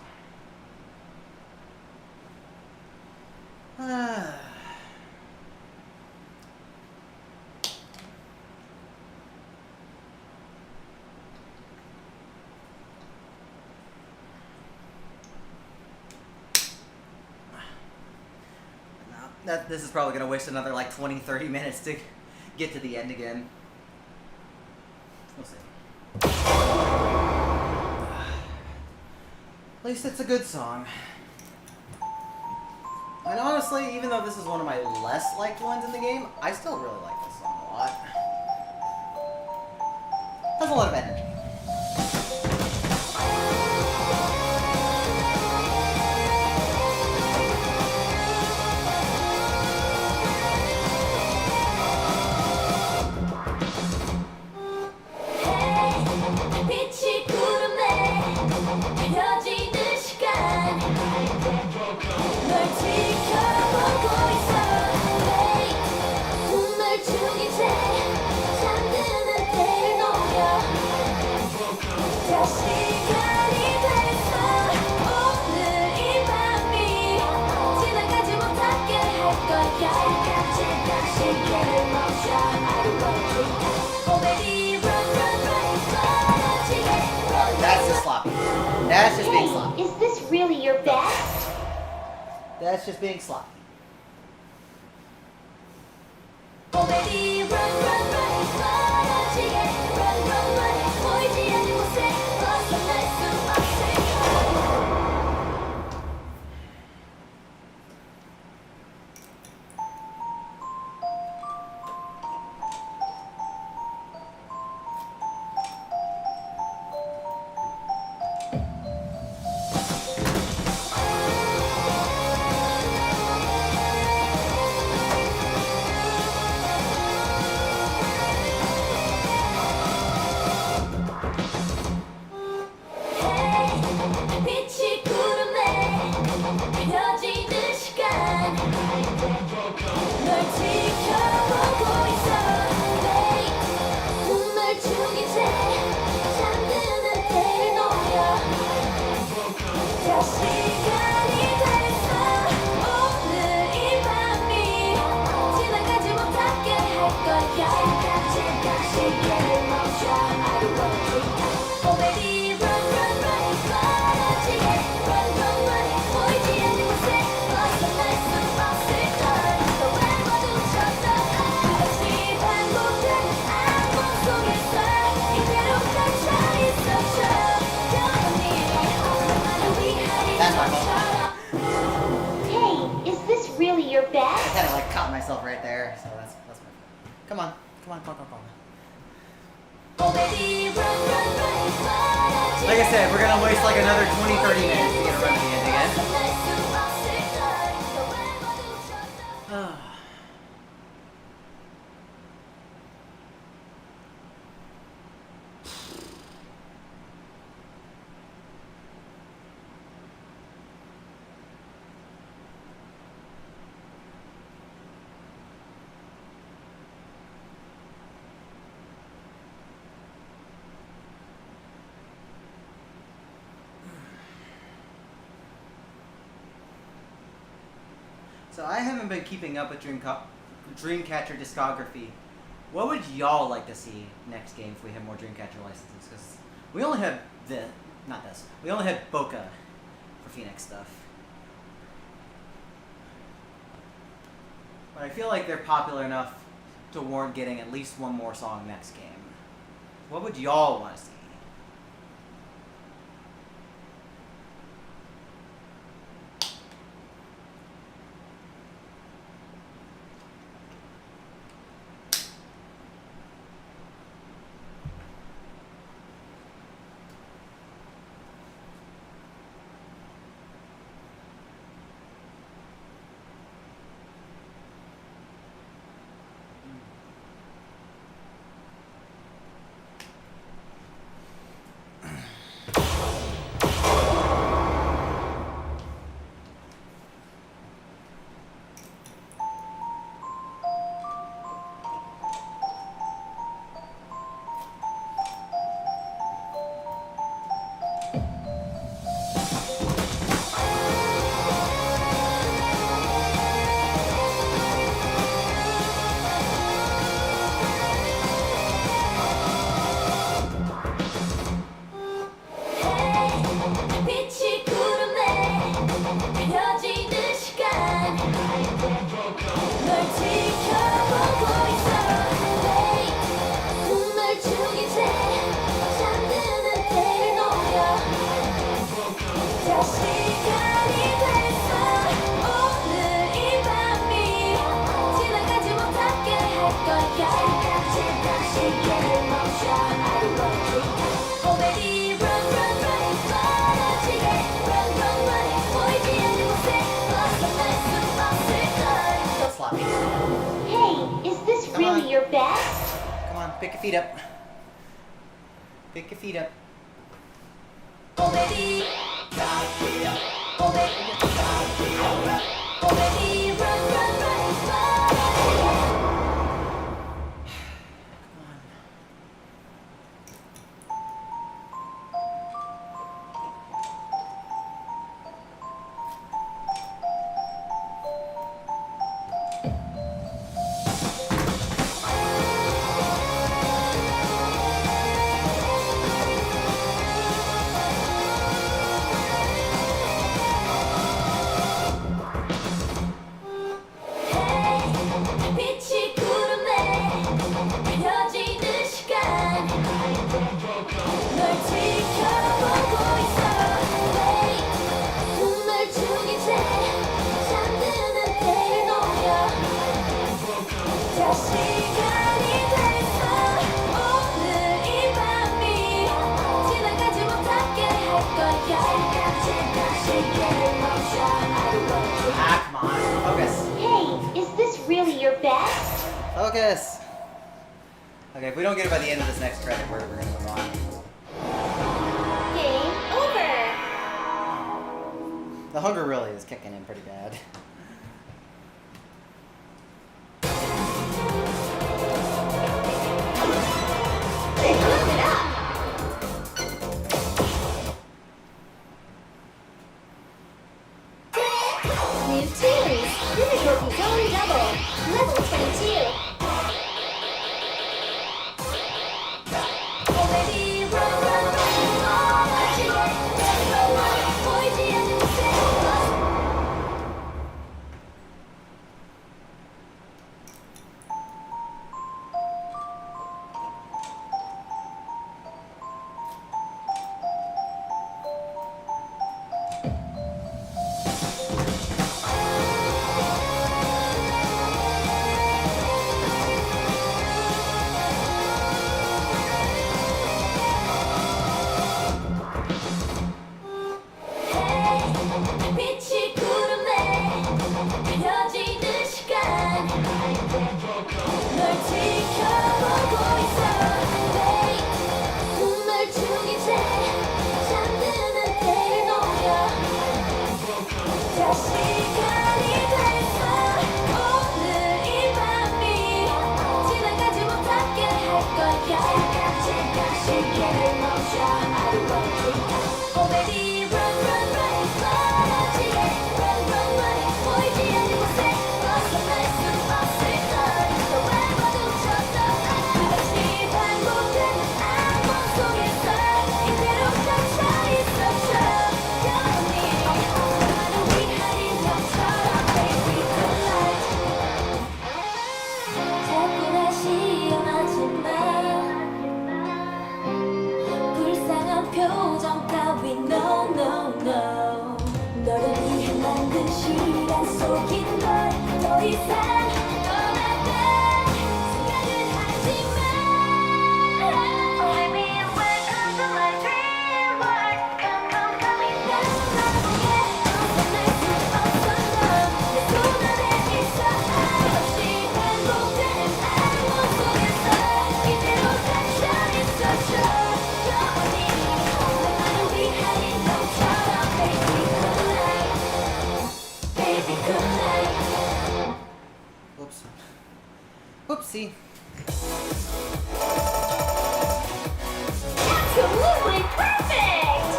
This is probably going to waste another like 20-30 minutes to get to the end again. We'll see. At least it's a good song. And honestly, even though this is one of my less liked ones in the game, I still really like this song a lot. Has a lot of energy. That's just sloppy. That's just being sloppy. Is this really your best? That's just being sloppy. I kind of like caught myself right there, so that's my fault. Come on. Like I said, we're gonna waste like another 20-30 minutes to get a run to the end again. So I haven't been keeping up with Dreamcatcher discography. What would y'all like to see next game if we have more Dreamcatcher licenses? Because we only had we only had Boca for Phoenix stuff. But I feel like they're popular enough to warrant getting at least one more song next game. What would y'all want to see? 빛이 구름에 그려지는 시간 널 지켜보고 있어 Wait 숨을 죽인 채 잠드는 때를 노려 자 시간이 됐어 오늘 이 밤이 지나가지 못하게 할 거야 시계를 멈춰 I don't wanna drink Oh baby run run run 멀어지게 run run run 보이지 않는 곳에 벗어날 수 없을 걸 Sloppy. Hey, is this Come really on. your best? Come on, pick your feet up. Pick your feet up. Oh baby Oh baby Oh baby run run run 멀어지게 빛이 구름에 그려지는 시간 널 지켜보고 있어 Wait 숨을 죽인 채 잠드는 때를 노려 자 시간이 됐어 오늘 이 밤이 지나가지 못하게 할 거야 시계를 멈춰 I don't wanna drink Ah, come on. Focus. Hey, is this really your best? Focus. Okay, if we don't get it by the end of this next credit, we're gonna move on. Game over. The hunger really is kicking in pretty bad. Look it up. New series, difficulty zone double, level 22. Oh baby run run run 멀어지게 run run run 보이지 않는 곳에 속인 걸더 이상 떠나갈 생각은 하지마 Baby, welcome to my dream world Come coming down 벗어날 수 없어 넌내 손 안에 있어 한없이 반복되는 악몽 속에서 이대로 갇혀있어줘 영원히 나만을 위한 인형처럼 Baby good night Whoops. Whoopsie. Absolutely perfect!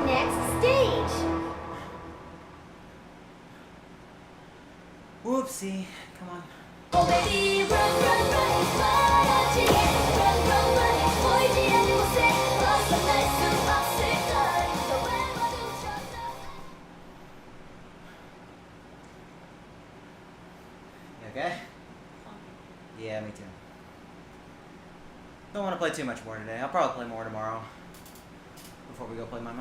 Next stage. Whoopsie. Come on. Oh baby, run, run, run. 멀어지게 run, run, run. 보이지 않는 곳에 벗어날 수 없을걸. 너왜 마주쳤어? You okay? Yeah, me too. Don't want to play too much more today. I'll probably play more tomorrow. Before we go play my.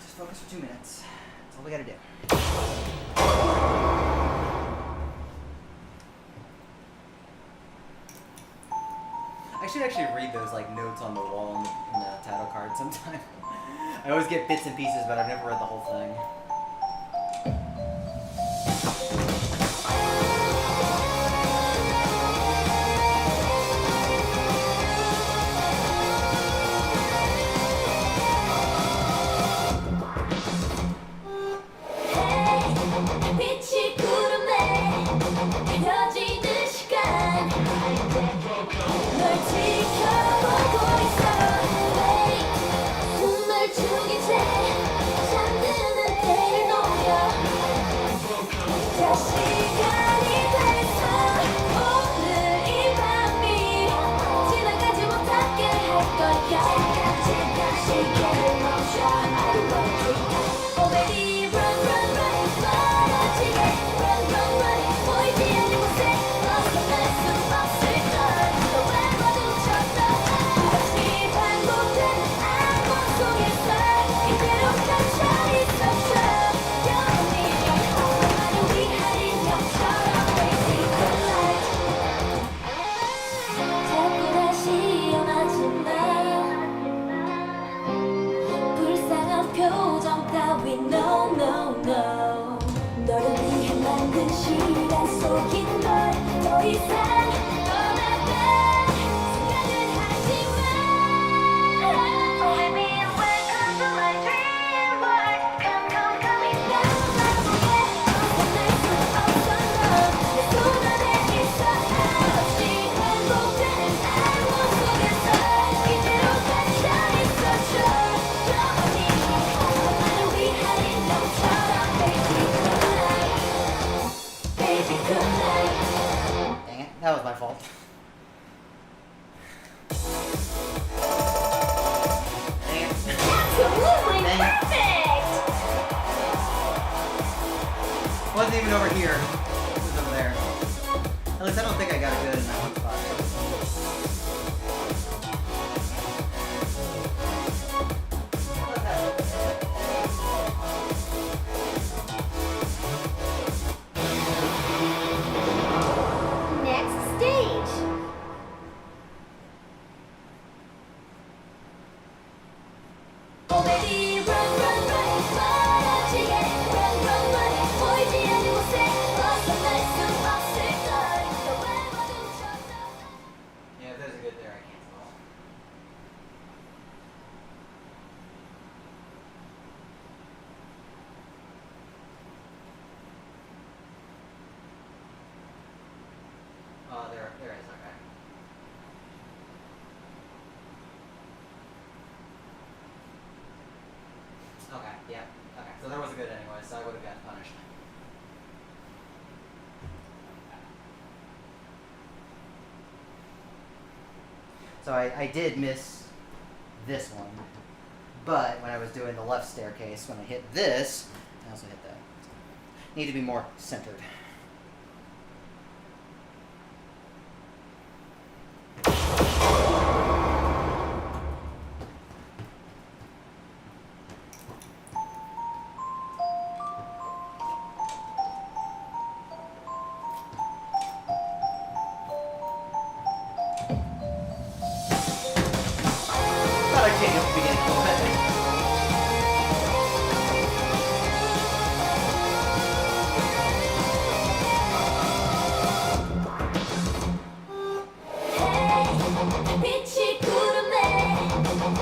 Just focus for 2 minutes. That's all we gotta do. I should actually read those like notes on the wall in the title card sometime. I always get bits and pieces, but I've never read the whole thing. 빛이 구름에 그려지는 시간 널 지켜보고 있어 Wait 숨을 죽인 채 잠드는 때를 노려 자 시간이 돼서 오늘 이 밤이 지나가지 못하게 할 거야 시계를 멈춰 I don't wanna drink Oh baby run run run 멀어지게 run run run 보이지 않는 곳에 벗어날 수 없을걸 너왜 마주쳤어 다시 반복되는 악몽 속에서 이대로 갇혀있었어 영원히 나만을 위한 인형처럼 Baby good night 자꾸 다시 영하지만 불쌍한 표정 따위 no no no 너를 위해 만든 시간 속인 걸더 이상 떠나갈 생각은 하지마 Baby welcome to my dream world Come coming down 벗어날 수 없어 넌내 손 안에 있어 한없이 반복되는 악몽 속에서 이대로 갇혀있어줘 영원히 나만을 위한 인형처럼 Baby good night Dang it, that was my fault. Dang it. Absolutely Dang it. perfect! Wasn't even over here. It was over there. At least I don't think I got it good in that one spot. What's that? Next stage. Oh baby run run run 멀어지게 run run run 보이지 않는 곳에 punished. So I did miss this one, but when I was doing the left staircase, when I hit this, I also hit that. Need to be more centered. Thought I'd change at the beginning a little bit. 빛이 구름에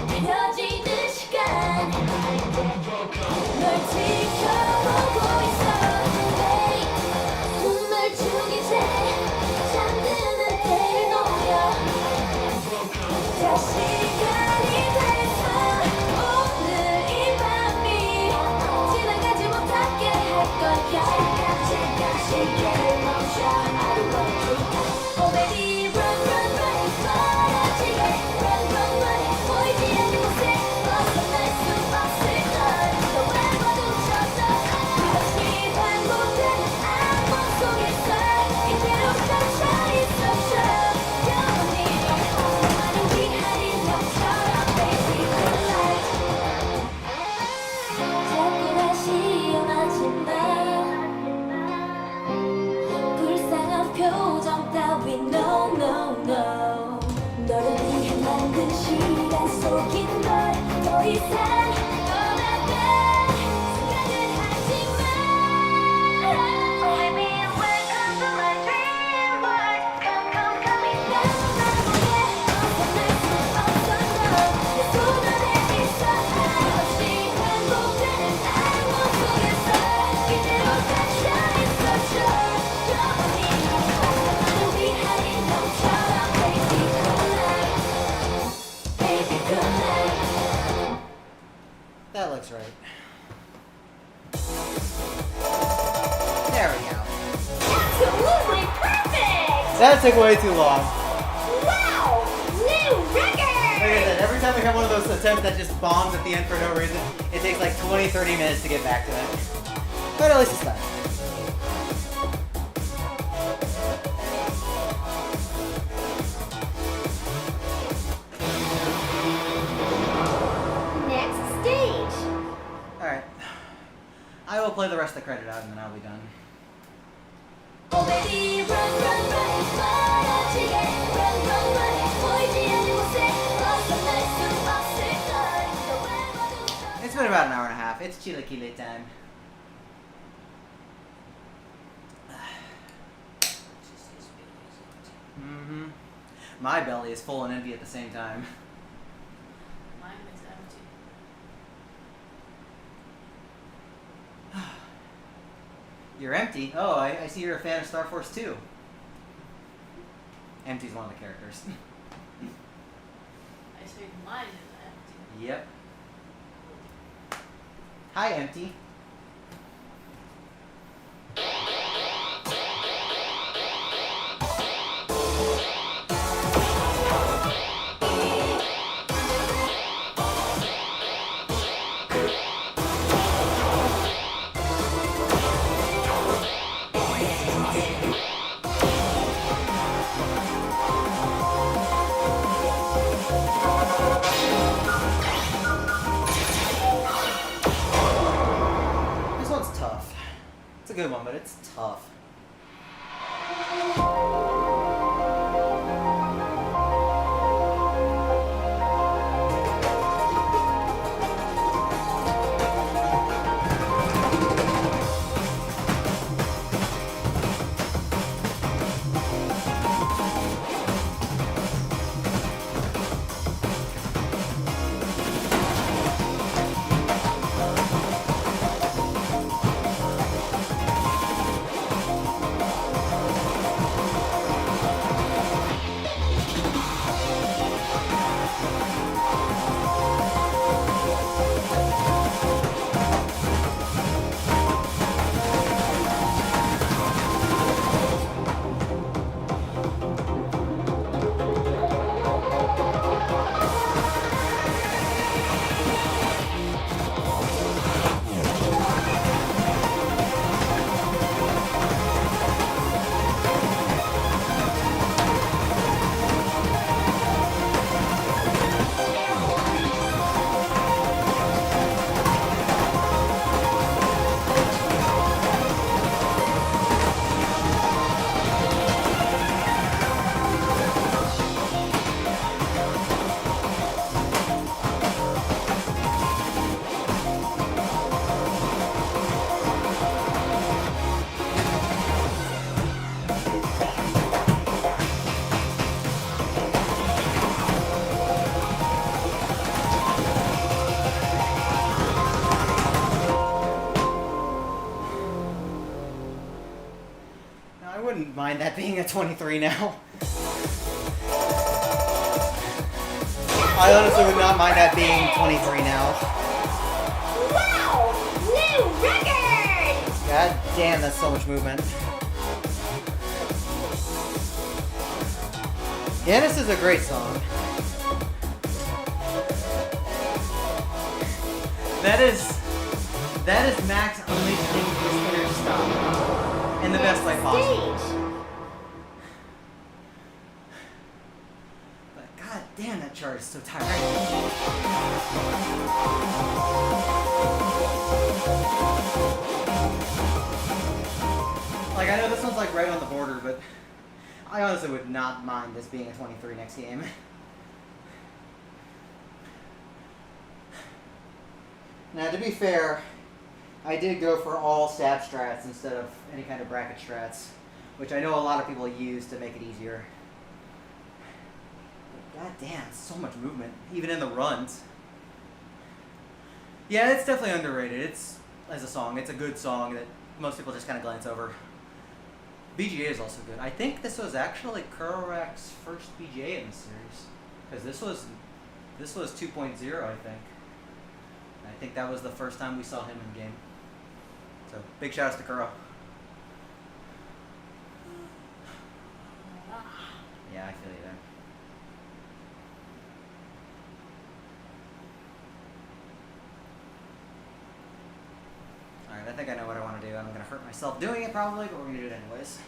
그려지는 시간 널 지켜보고 있어 Wait 숨을 죽이지 잠드는 때를 노려 다 시간이 돼서 오늘 이 밤이 지나가지 못하게 할 거야 시계를 멈춰 I don't wanna keep time Oh baby run run run 멀어지게 run run run 보이지 않는 곳에 벗어날 수 없을 걸 너와 마주쳤어 다시 반복되는 악몽 속에서 이대로 갇혀 있었어 영원히 너만을 위한 인형처럼 baby good night 자꾸 다시 원하지만 불쌍한 표정 따위 no no no 너를 위해 만든 시간 속인 널 더 이상 떠나갈 생각을 하지마 Baby welcome to my dream world Come come come in 난 벗어날 수 없어 너내 손 안에 있어 다시 반복되는 악몽 속에서 이대로 갇혀 있어줘 영원히 너만을 위한 인형처럼 Baby good night Baby good night That looks right. There we go. Absolutely perfect! That took way too long. Wow! New record! Like I said, every time we have one of those attempts that just bombs at the end for no reason, it takes like 20, 30 minutes to get back to it. But at least it's done. Next stage. Alright. I will play the rest of the credit out and then I'll be done. Oh baby run run run 멀어지게 run run run 보이지 않는 곳에 벗어날 수 없을 걸 너와 마주쳤어 It's been about an hour and a half. It's chilaquile time. Mm-hmm. My belly is full and empty at the same time. Mine is empty. You're empty? Oh, I see you're a fan of Star Force 2. Empty's one of the characters. I said mine is empty. Yep. Hi, Empty. This one's tough. It's a good one, but it's tough. mind that being a 23 now. I honestly would not mind that being 23 now. Wow! New record! God damn, that's so much movement. Yeah, this is a great song. That is Max unleashing his inner stop in the best way possible. Stage. But god damn, that chart is so tiring. Like, I know this one's like right on the border, but I honestly would not mind this being a 23 next game. Now, to be fair, I did go for all stab strats instead of any kind of bracket strats, which I know a lot of people use to make it easier. But god damn, so much movement, even in the runs. Yeah, it's definitely underrated. It's, as a song, it's a good song that most people just kind of glance over. BGA is also good. I think this was actually Kurorak's first BGA in the series, because this was 2.0, I think. And I think that was the first time we saw him in game. So big shouts to Kuro. Yeah, I feel you there. Alright, I think I know what I want to do. I'm going to hurt myself doing it probably, but we're going to do it anyways.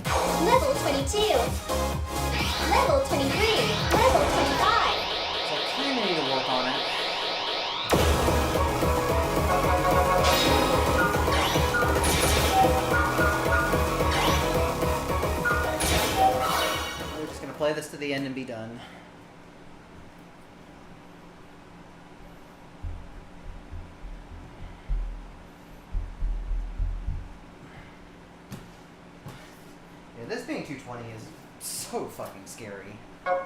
Level 22. Level 23. Level 25. So I kind of need to work on it. We're just going to play this to the end and be done. Yeah, this being 220 is so fucking scary. Like,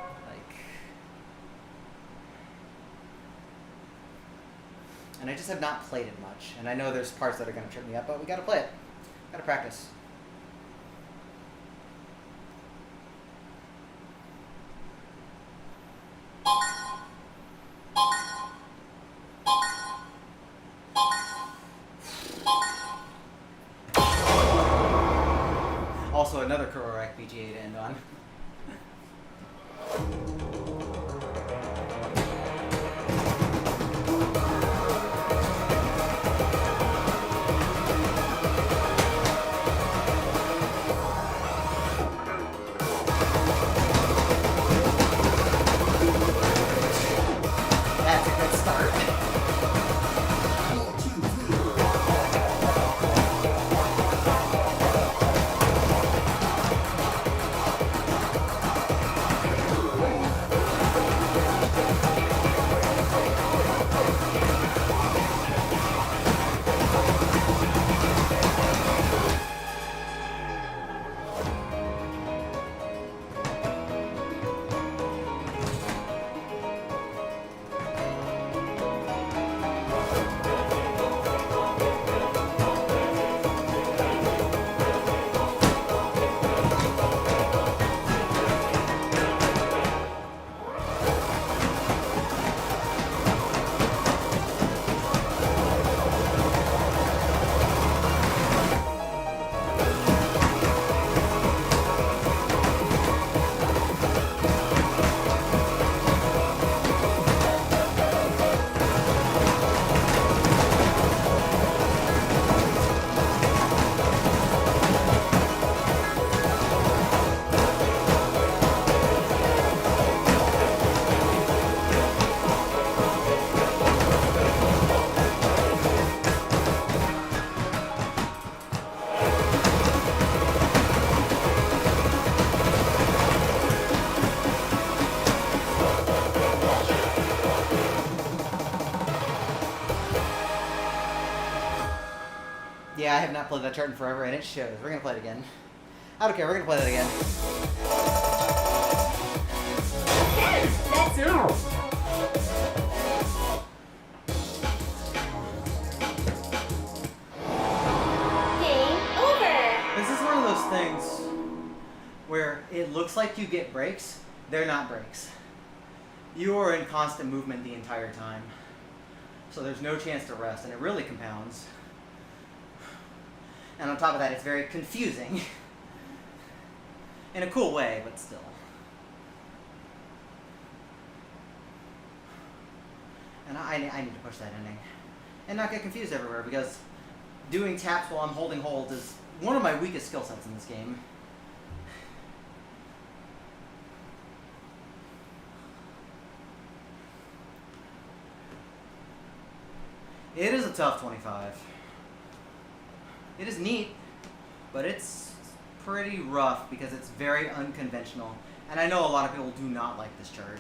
and I just have not played it much. And I know there's parts that are going to trip me up, but we got to play it. Got to practice. Also, another Kurorak BGA to end on. That's a good start. Yeah, I have not played that chart in forever, and it shows. We're gonna play it again. I don't care, we're gonna play it again. That's all. Game over. This is one of those things looks like you get breaks, they're not breaks. You are in constant movement the entire time. So there's no chance to rest, and it really compounds. And on top of that, it's very confusing. In a cool way, but still. And I need to push that ending. And not get confused everywhere, because doing taps while I'm holding holds is one of my weakest skill sets in this game. It is a tough 25. It is neat, but it's pretty rough because it's very unconventional. And I know a lot of people do not like this chart.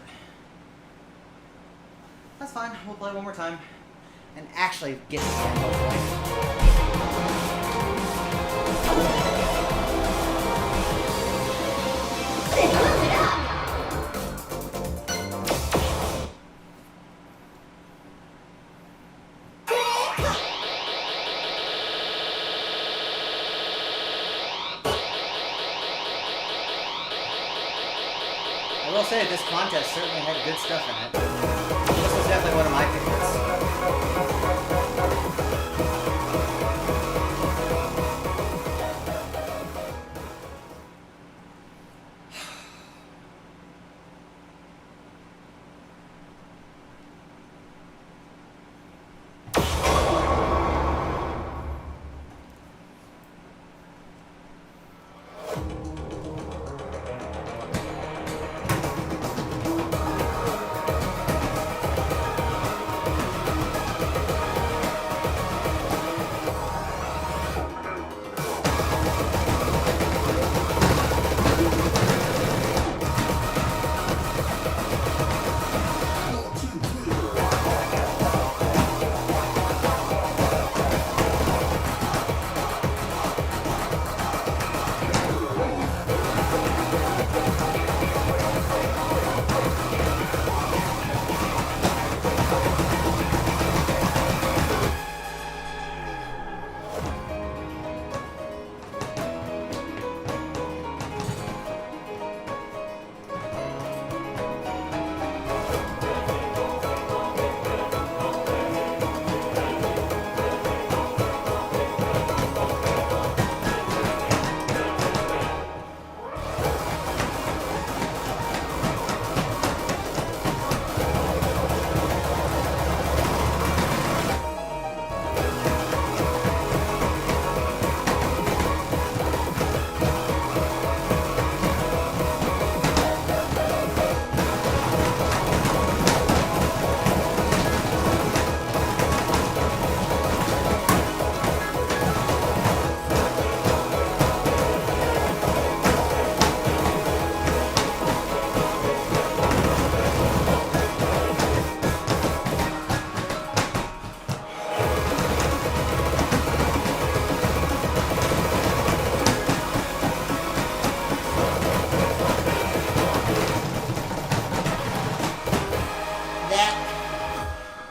That's fine, we'll play one more time and actually get to the end, hopefully. I will say this contest certainly had good stuff in it. This was definitely one of my favorites.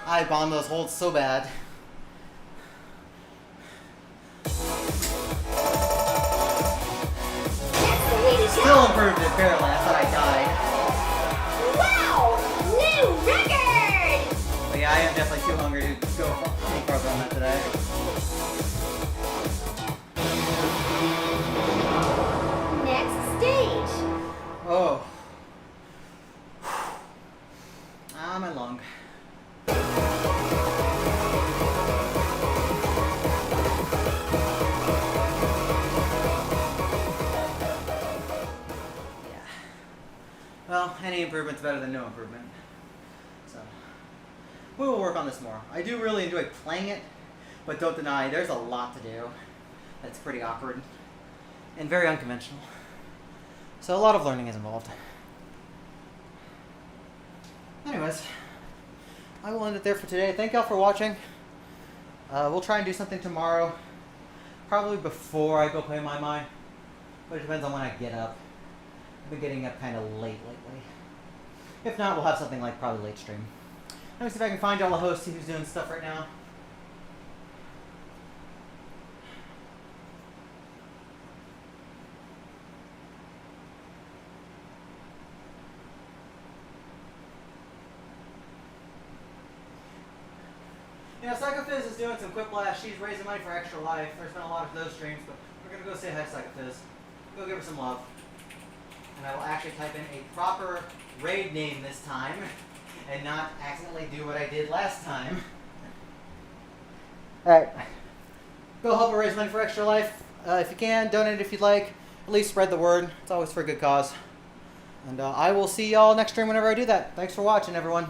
I bombed those holds so bad. That's the way to Still go. improved it barely. I thought I died. Wow! New record! But yeah, I am definitely too hungry to go any further on that today. Next stage. Oh. Ah, my lung. Well, any improvement's better than no improvement. So, we will work on this more. I do really enjoy playing it, but don't deny there's a lot to do that's pretty awkward and very unconventional. So a lot of learning is involved. Anyways, I will end it there for today. Thank y'all for watching. We'll try and do something tomorrow, probably before I go play my mind, but it depends on when I get up. I've been getting up kind of late lately. If not, we'll have something like probably late stream. Let me see if I can find y'all a host, see who's doing stuff right now. Yeah, Psychofizz is doing some Quiplash. She's raising money for Extra Life. There's been a lot of those streams, but we're going to go say hi to Psychofizz. Go give her some love. And I will actually type in a proper raid name this time and not accidentally do what I did last time. Alright. Go help her raise money for Extra Life. If you can, donate if you'd like. At least spread the word. It's always for a good cause. And I will see y'all next stream whenever I do that. Thanks for watching, everyone.